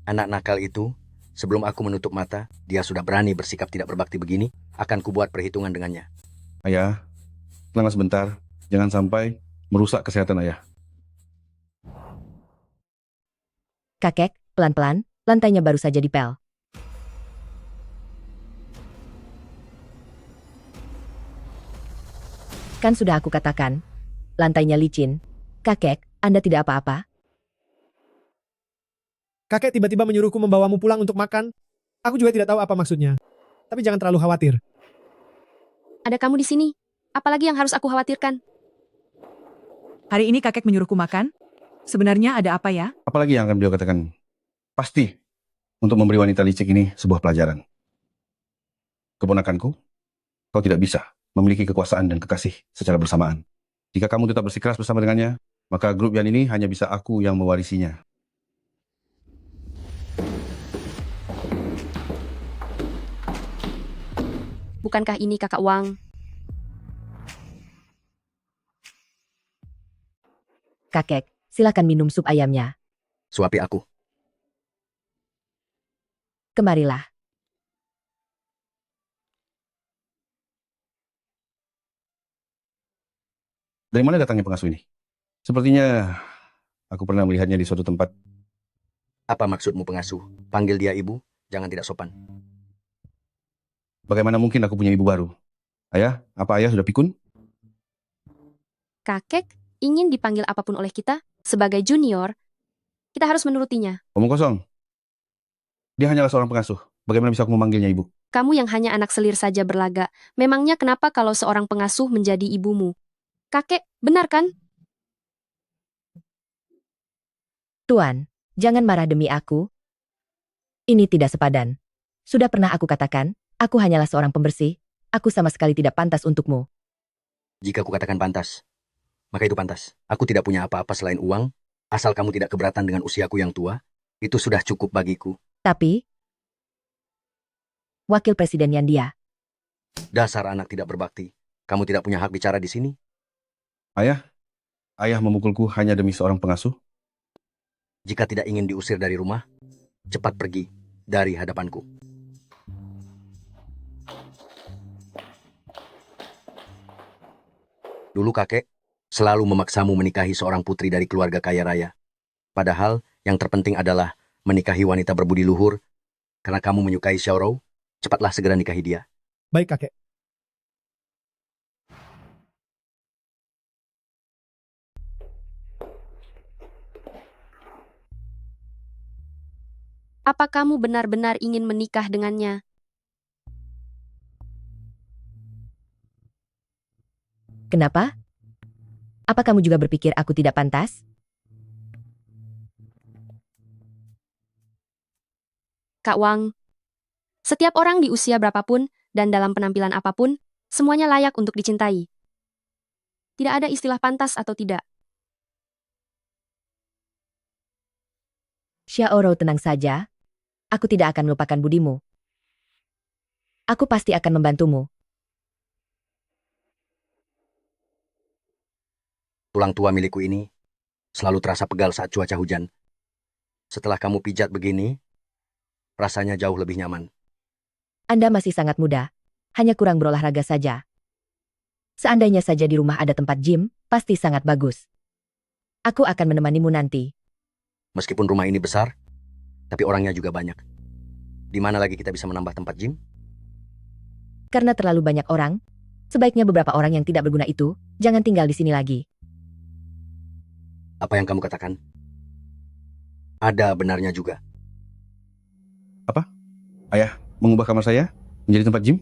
Q: Anak nakal itu, sebelum aku menutup mata, dia sudah berani bersikap tidak berbakti begini, akan kubuat perhitungan dengannya.
K: Ayah, tenanglah sebentar. Jangan sampai merusak kesehatan ayah.
N: Kakek, pelan-pelan, lantainya baru saja dipel. Kan sudah aku katakan, lantainya licin. Kakek, Anda tidak apa-apa?
D: Kakek tiba-tiba menyuruhku membawamu pulang untuk makan. Aku juga tidak tahu apa maksudnya. Tapi jangan terlalu khawatir.
A: Ada kamu di sini. Apalagi yang harus aku khawatirkan?
C: Hari ini kakek menyuruhku makan? Sebenarnya ada apa ya?
K: Apalagi yang akan beliau katakan? Pasti untuk memberi wanita licik ini sebuah pelajaran. Keponakanku, kau tidak bisa memiliki kekuasaan dan kekasih secara bersamaan. Jika kamu tetap bersikeras bersama dengannya, maka grup Yan ini hanya bisa aku yang mewarisinya.
A: Bukankah ini kakak Wang?
N: Kakek, silakan minum sup ayamnya.
Q: Suapi aku.
N: Kemarilah.
K: Dari mana datangnya pengasuh ini? Sepertinya aku pernah melihatnya di suatu tempat.
Q: Apa maksudmu pengasuh? Panggil dia ibu, jangan tidak sopan.
K: Bagaimana mungkin aku punya ibu baru? Ayah, apa ayah sudah pikun?
A: Kakek ingin dipanggil apapun oleh kita, sebagai junior, kita harus menurutinya.
K: Omong kosong. Dia hanyalah seorang pengasuh. Bagaimana bisa aku memanggilnya ibu?
A: Kamu yang hanya anak selir saja berlaga. Memangnya kenapa kalau seorang pengasuh menjadi ibumu? Kakek, benar kan?
N: Tuan, jangan marah demi aku. Ini tidak sepadan. Sudah pernah aku katakan, aku hanyalah seorang pembersih, aku sama sekali tidak pantas untukmu.
Q: Jika kukatakan pantas, maka itu pantas. Aku tidak punya apa-apa selain uang, asal kamu tidak keberatan dengan usiaku yang tua, itu sudah cukup bagiku.
N: Tapi, wakil presidennya dia.
Q: Dasar anak tidak berbakti. Kamu tidak punya hak bicara di sini.
K: Ayah memukulku hanya demi seorang pengasuh.
Q: Jika tidak ingin diusir dari rumah, cepat pergi dari hadapanku. Dulu kakek selalu memaksamu menikahi seorang putri dari keluarga kaya raya. Padahal yang terpenting adalah menikahi wanita berbudi luhur. Karena kamu menyukai Xiaorou, cepatlah segera nikahi dia.
D: Baik, kakek.
A: Apa kamu benar-benar ingin menikah dengannya?
N: Kenapa? Apa kamu juga berpikir aku tidak pantas?
A: Kak Wang, setiap orang di usia berapapun dan dalam penampilan apapun, semuanya layak untuk dicintai. Tidak ada istilah pantas atau tidak.
N: Xiaorou, tenang saja. Aku tidak akan melupakan budimu. Aku pasti akan membantumu.
Q: Tulang tua milikku ini selalu terasa pegal saat cuaca hujan. Setelah kamu pijat begini, rasanya jauh lebih nyaman.
N: Anda masih sangat muda, hanya kurang berolahraga saja. Seandainya saja di rumah ada tempat gym, pasti sangat bagus. Aku akan menemanimu nanti.
Q: Meskipun rumah ini besar, tapi orangnya juga banyak. Di mana lagi kita bisa menambah tempat gym?
N: Karena terlalu banyak orang, sebaiknya beberapa orang yang tidak berguna itu, jangan tinggal di sini lagi.
Q: Apa yang kamu katakan? Ada benarnya juga.
K: Apa? Ayah mengubah kamar saya menjadi tempat gym?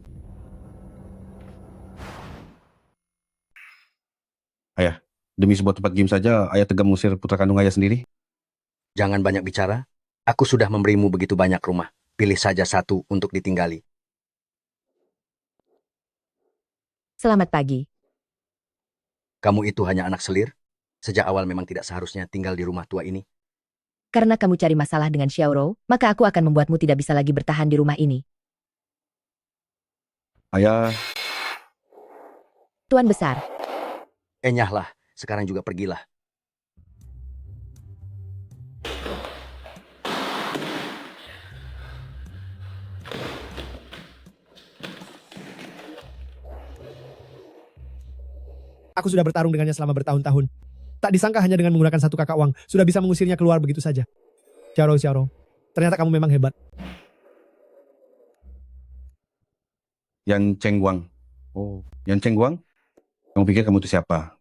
K: Ayah, demi sebuah tempat gym saja, ayah tega mengusir putra kandung ayah sendiri?
Q: Jangan banyak bicara. Aku sudah memberimu begitu banyak rumah. Pilih saja satu untuk ditinggali.
N: Selamat pagi.
Q: Kamu itu hanya anak selir. Sejak awal memang tidak seharusnya tinggal di rumah tua ini.
N: Karena kamu cari masalah dengan Xiaorou, maka aku akan membuatmu tidak bisa lagi bertahan di rumah ini.
K: Ayah,
N: Tuan Besar,
Q: Enyahlah, sekarang juga pergilah.
D: Aku sudah bertarung dengannya selama bertahun-tahun. Tak disangka hanya dengan menggunakan satu kakak Wang, sudah bisa mengusirnya keluar begitu saja. Xiaorou, ternyata kamu memang hebat.
K: Yan Chengguang. Oh, Yan Chengguang? Kamu pikir kamu itu siapa?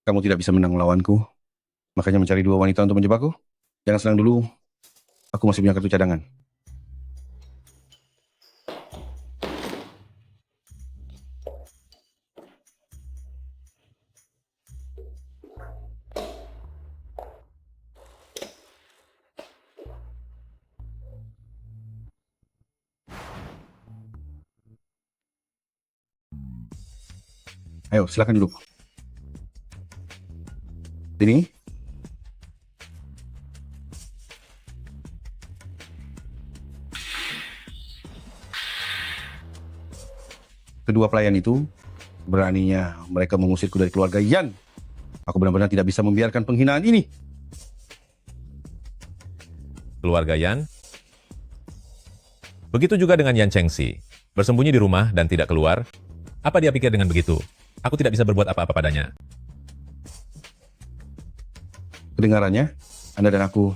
K: Kamu tidak bisa menang melawanku, makanya mencari dua wanita untuk menjebakku? Jangan senang dulu, aku masih punya kartu cadangan. Ayo, silakan duduk. Sini. Kedua pelayan itu, beraninya mereka mengusirku dari keluarga Yan. Aku benar-benar tidak bisa membiarkan penghinaan ini.
B: Keluarga Yan? Begitu juga dengan Yan Chengxi. Bersembunyi di rumah dan tidak keluar. Apa dia pikir dengan begitu? Aku tidak bisa berbuat apa-apa padanya.
K: Kedengarannya, Anda dan aku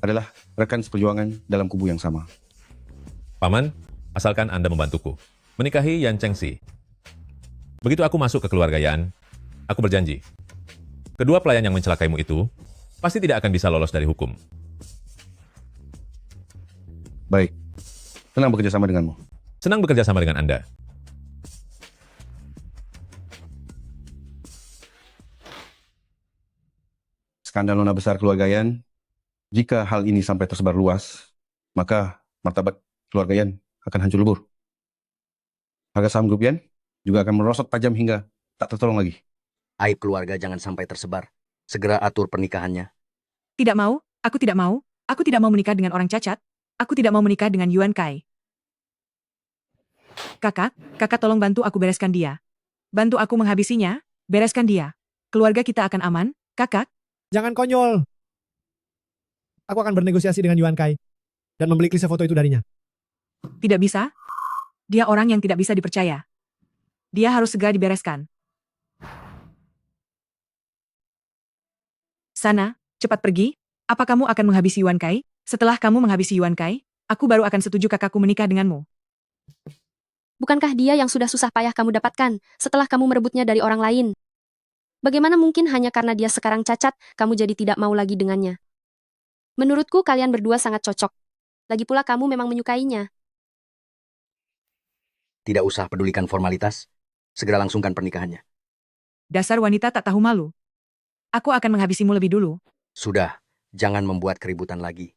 K: adalah rekan seperjuangan dalam kubu yang sama.
B: Paman, asalkan Anda membantuku menikahi Yan Chengxi. Begitu aku masuk ke keluarga Yan, aku berjanji, kedua pelayan yang mencelakaimu itu pasti tidak akan bisa lolos dari hukum.
K: Baik, senang bekerja sama denganmu.
B: Senang bekerja sama dengan Anda.
K: Skandal nona besar keluarga Yan, jika hal ini sampai tersebar luas, maka martabat keluarga Yan akan hancur lebur. Harga saham grup Yan juga akan merosot tajam hingga tak tertolong lagi.
Q: Aib keluarga jangan sampai tersebar. Segera atur pernikahannya.
C: Tidak mau, aku tidak mau. Aku tidak mau menikah dengan orang cacat. Aku tidak mau menikah dengan Yuan Kai. Kakak tolong bantu aku bereskan dia. Bantu aku menghabisinya, bereskan dia. Keluarga kita akan aman, kakak.
D: Jangan konyol. Aku akan bernegosiasi dengan Yuan Kai dan membeli klise foto itu darinya.
C: Tidak bisa. Dia orang yang tidak bisa dipercaya. Dia harus segera dibereskan. Sana, cepat pergi. Apa kamu akan menghabisi Yuan Kai? Setelah kamu menghabisi Yuan Kai, aku baru akan setuju kakakku menikah denganmu.
A: Bukankah dia yang sudah susah payah kamu dapatkan setelah kamu merebutnya dari orang lain? Bagaimana mungkin hanya karena dia sekarang cacat, kamu jadi tidak mau lagi dengannya? Menurutku kalian berdua sangat cocok. Lagi pula kamu memang menyukainya.
Q: Tidak usah pedulikan formalitas. Segera langsungkan pernikahannya.
C: Dasar wanita tak tahu malu. Aku akan menghabisimu lebih dulu.
Q: Sudah, jangan membuat keributan lagi.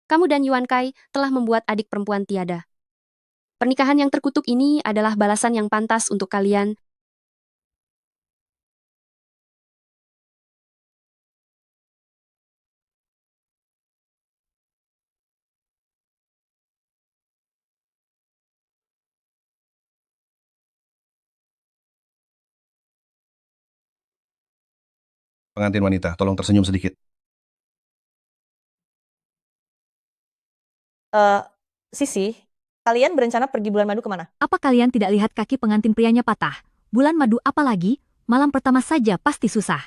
A: Kamu dan Yuan Kai telah membuat adik perempuan tiada. Pernikahan yang terkutuk ini adalah balasan yang pantas untuk kalian.
K: Pengantin wanita, tolong tersenyum sedikit.
L: Sisi, kalian berencana pergi bulan madu kemana?
R: Apa kalian tidak lihat kaki pengantin prianya patah? Bulan madu apalagi? Malam pertama saja pasti susah.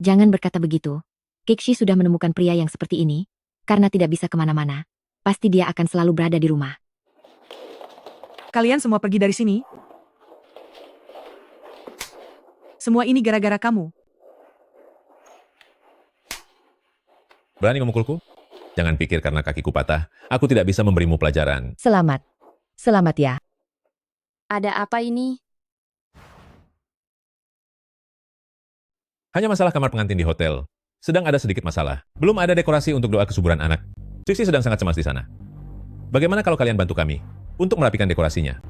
N: Jangan berkata begitu. Kekshi sudah menemukan pria yang seperti ini. Karena tidak bisa kemana-mana. Pasti dia akan selalu berada di rumah.
C: Kalian semua pergi dari sini. Semua ini gara-gara kamu.
B: Berani memukulku? Jangan pikir karena kakiku patah, aku tidak bisa memberimu pelajaran.
N: Selamat. Selamat ya.
A: Ada apa ini?
B: Hanya masalah kamar pengantin di hotel. Sedang ada sedikit masalah. Belum ada dekorasi untuk doa kesuburan anak. Sisi sedang sangat cemas di sana. Bagaimana kalau kalian bantu kami untuk merapikan dekorasinya?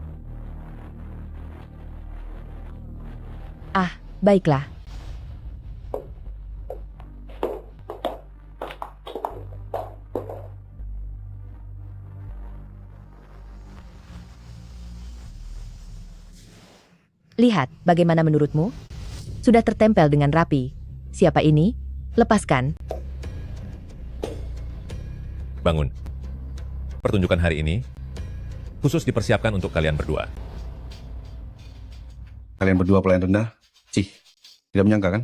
N: Ah, baiklah. Lihat, bagaimana menurutmu? Sudah tertempel dengan rapi. Siapa ini? Lepaskan.
B: Bangun. Pertunjukan hari ini khusus dipersiapkan untuk kalian berdua.
K: Kalian berdua pelayan rendah? Cih, tidak menyangka kan?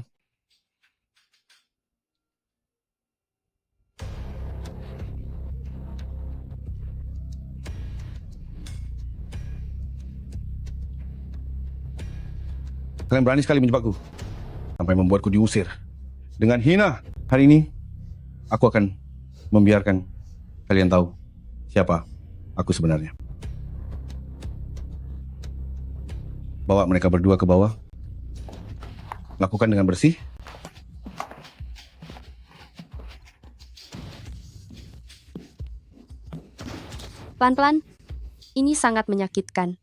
K: Kalian berani sekali menjebakku. Sampai membuatku diusir. Dengan hina, hari ini, aku akan membiarkan kalian tahu siapa aku sebenarnya. Bawa mereka berdua ke bawah. Lakukan dengan bersih.
A: Pelan-pelan. Ini sangat menyakitkan.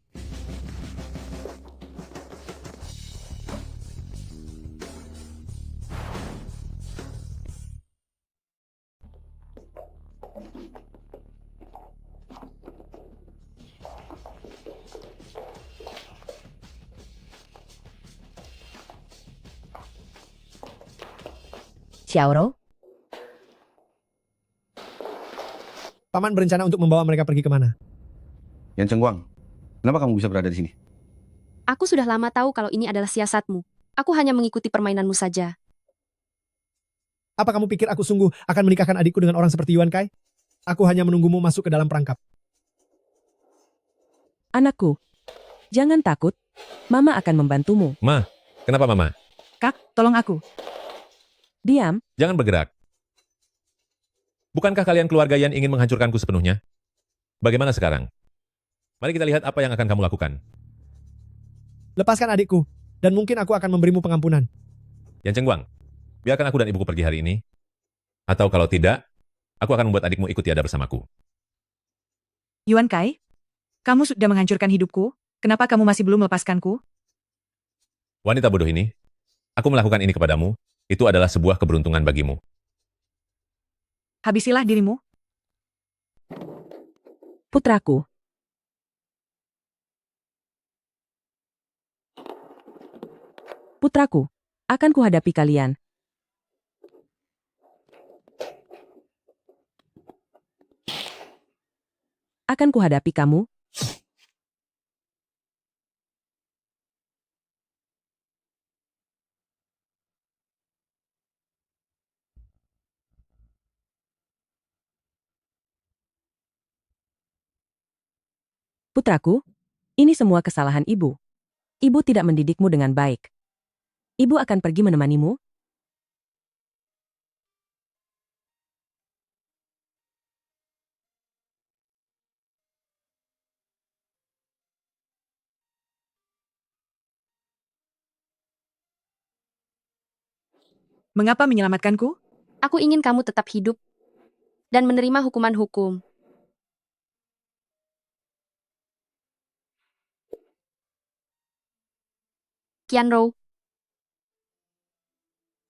N: Xiaoro?
D: Paman berencana untuk membawa mereka pergi kemana?
K: Yan Chengguang, kenapa kamu bisa berada di sini?
A: Aku sudah lama tahu kalau ini adalah siasatmu. Aku hanya mengikuti permainanmu saja.
D: Apa kamu pikir aku sungguh akan menikahkan adikku dengan orang seperti Yuan Kai? Aku hanya menunggumu masuk ke dalam perangkap.
O: Anakku, jangan takut. Mama akan membantumu.
B: Ma, kenapa Mama?
C: Kak, tolong aku.
O: Diam.
B: Jangan bergerak. Bukankah kalian keluarga Yan ingin menghancurkanku sepenuhnya? Bagaimana sekarang? Mari kita lihat apa yang akan kamu lakukan.
D: Lepaskan adikku, dan mungkin aku akan memberimu pengampunan.
B: Yan Chengguang, biarkan aku dan ibuku pergi hari ini. Atau kalau tidak, Aku akan membuat adikmu ikut tiada bersamaku.
C: Yuan Kai, kamu sudah menghancurkan hidupku, kenapa kamu masih belum melepaskanku?
B: Wanita bodoh ini, aku melakukan ini kepadamu, itu adalah sebuah keberuntungan bagimu.
C: Habisilah dirimu.
O: Putraku. Putraku, akan kuhadapi kalian. Akan kuhadapi kamu. Putraku, ini semua kesalahan ibu. Ibu tidak mendidikmu dengan baik. Ibu akan pergi menemanimu.
C: Mengapa menyelamatkanku?
A: Aku ingin kamu tetap hidup dan menerima hukuman hukum. Qianrou,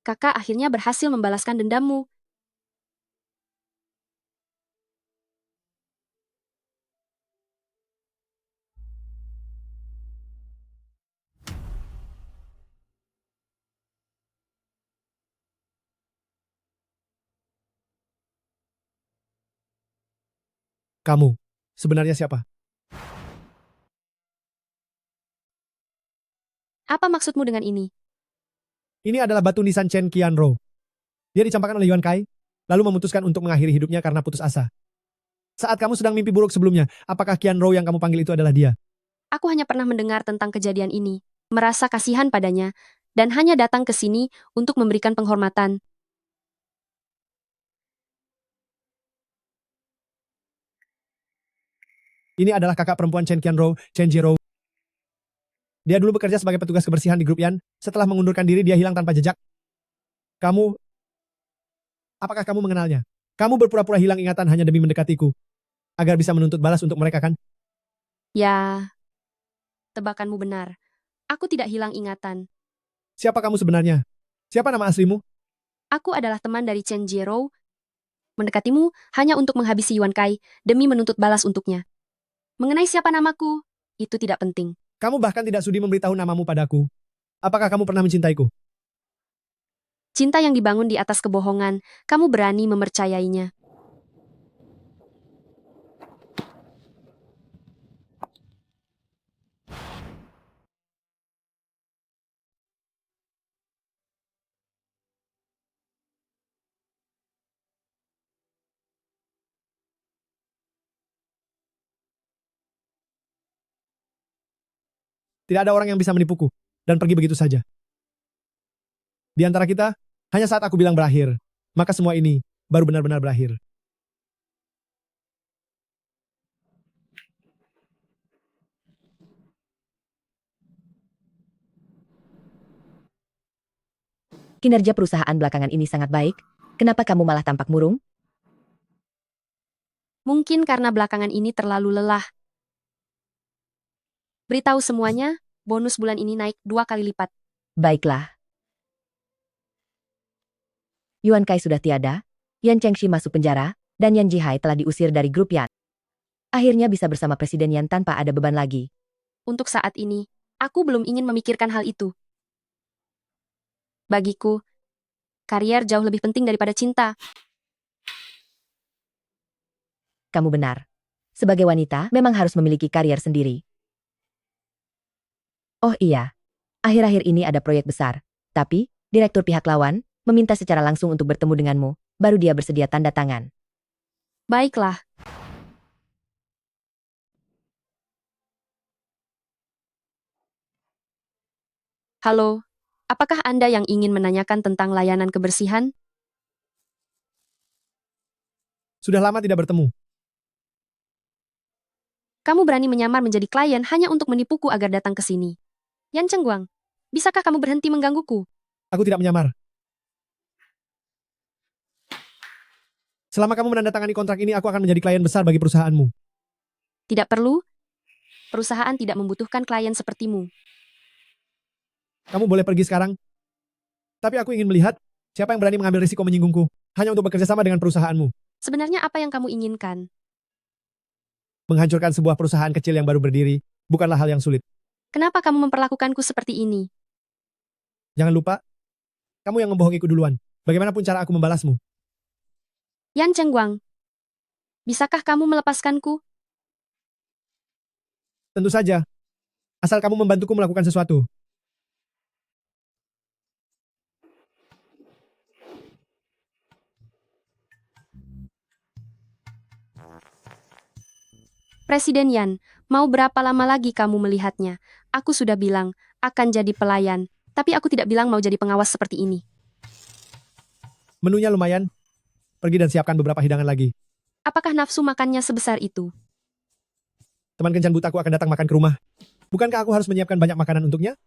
A: kakak akhirnya berhasil membalaskan dendammu.
D: Kamu, sebenarnya siapa?
A: Apa maksudmu dengan ini?
D: Ini adalah batu nisan Chen Qianrou. Dia dicampakkan oleh Yuan Kai, lalu memutuskan untuk mengakhiri hidupnya karena putus asa. Saat kamu sedang mimpi buruk sebelumnya, apakah Qianrou yang kamu panggil itu adalah dia?
A: Aku hanya pernah mendengar tentang kejadian ini, merasa kasihan padanya, dan hanya datang ke sini untuk memberikan penghormatan.
D: Ini adalah kakak perempuan Chen Qianrou, Chen Jirou. Dia dulu bekerja sebagai petugas kebersihan di grup Yan. Setelah mengundurkan diri, dia hilang tanpa jejak. Apakah kamu mengenalnya? Kamu berpura-pura hilang ingatan hanya demi mendekatiku. Agar bisa menuntut balas untuk mereka, kan?
A: Ya, tebakanmu benar. Aku tidak hilang ingatan.
D: Siapa kamu sebenarnya? Siapa nama aslimu?
A: Aku adalah teman dari Chen Jirou. Mendekatimu hanya untuk menghabisi Yuan Kai demi menuntut balas untuknya. Mengenai siapa namaku, itu tidak penting.
D: Kamu bahkan tidak sudi memberitahu namamu padaku. Apakah kamu pernah mencintaiku?
A: Cinta yang dibangun di atas kebohongan, kamu berani mempercayainya.
D: Tidak ada orang yang bisa menipuku dan pergi begitu saja. Di antara kita, hanya saat aku bilang berakhir, maka semua ini baru benar-benar berakhir.
N: Kinerja perusahaan belakangan ini sangat baik. Kenapa kamu malah tampak murung?
A: Mungkin karena belakangan ini terlalu lelah. Beritahu semuanya, bonus bulan ini naik 2 kali lipat.
N: Baiklah. Yuan Kai sudah tiada, Yan Chengxi masuk penjara, dan Yan Jihai telah diusir dari grup Yan. Akhirnya bisa bersama Presiden Yan tanpa ada beban lagi.
A: Untuk saat ini, aku belum ingin memikirkan hal itu. Bagiku, karier jauh lebih penting daripada cinta.
N: Kamu benar. Sebagai wanita, memang harus memiliki karier sendiri. Oh iya, akhir-akhir ini ada proyek besar. Tapi, direktur pihak lawan meminta secara langsung untuk bertemu denganmu, baru dia bersedia tanda tangan.
A: Baiklah. Halo, apakah Anda yang ingin menanyakan tentang layanan kebersihan?
D: Sudah lama tidak bertemu.
A: Kamu berani menyamar menjadi klien hanya untuk menipuku agar datang ke sini. Yan Chengguang, bisakah kamu berhenti menggangguku?
D: Aku tidak menyamar. Selama kamu menandatangani kontrak ini, aku akan menjadi klien besar bagi perusahaanmu.
A: Tidak perlu. Perusahaan tidak membutuhkan klien sepertimu.
D: Kamu boleh pergi sekarang. Tapi aku ingin melihat siapa yang berani mengambil risiko menyinggungku hanya untuk bekerja sama dengan perusahaanmu.
A: Sebenarnya apa yang kamu inginkan?
D: Menghancurkan sebuah perusahaan kecil yang baru berdiri bukanlah hal yang sulit.
A: Kenapa kamu memperlakukanku seperti ini?
D: Jangan lupa, kamu yang membohongiku duluan. Bagaimanapun cara aku membalasmu.
A: Yan Chengguang, bisakah kamu melepaskanku?
D: Tentu saja. Asal kamu membantuku melakukan sesuatu.
A: Presiden Yan, mau berapa lama lagi kamu melihatnya? Aku sudah bilang, akan jadi pelayan. Tapi aku tidak bilang mau jadi pengawas seperti ini.
D: Menunya lumayan. Pergi dan siapkan beberapa hidangan lagi.
A: Apakah nafsu makannya sebesar itu?
D: Teman kencan butaku akan datang makan ke rumah. Bukankah aku harus menyiapkan banyak makanan untuknya?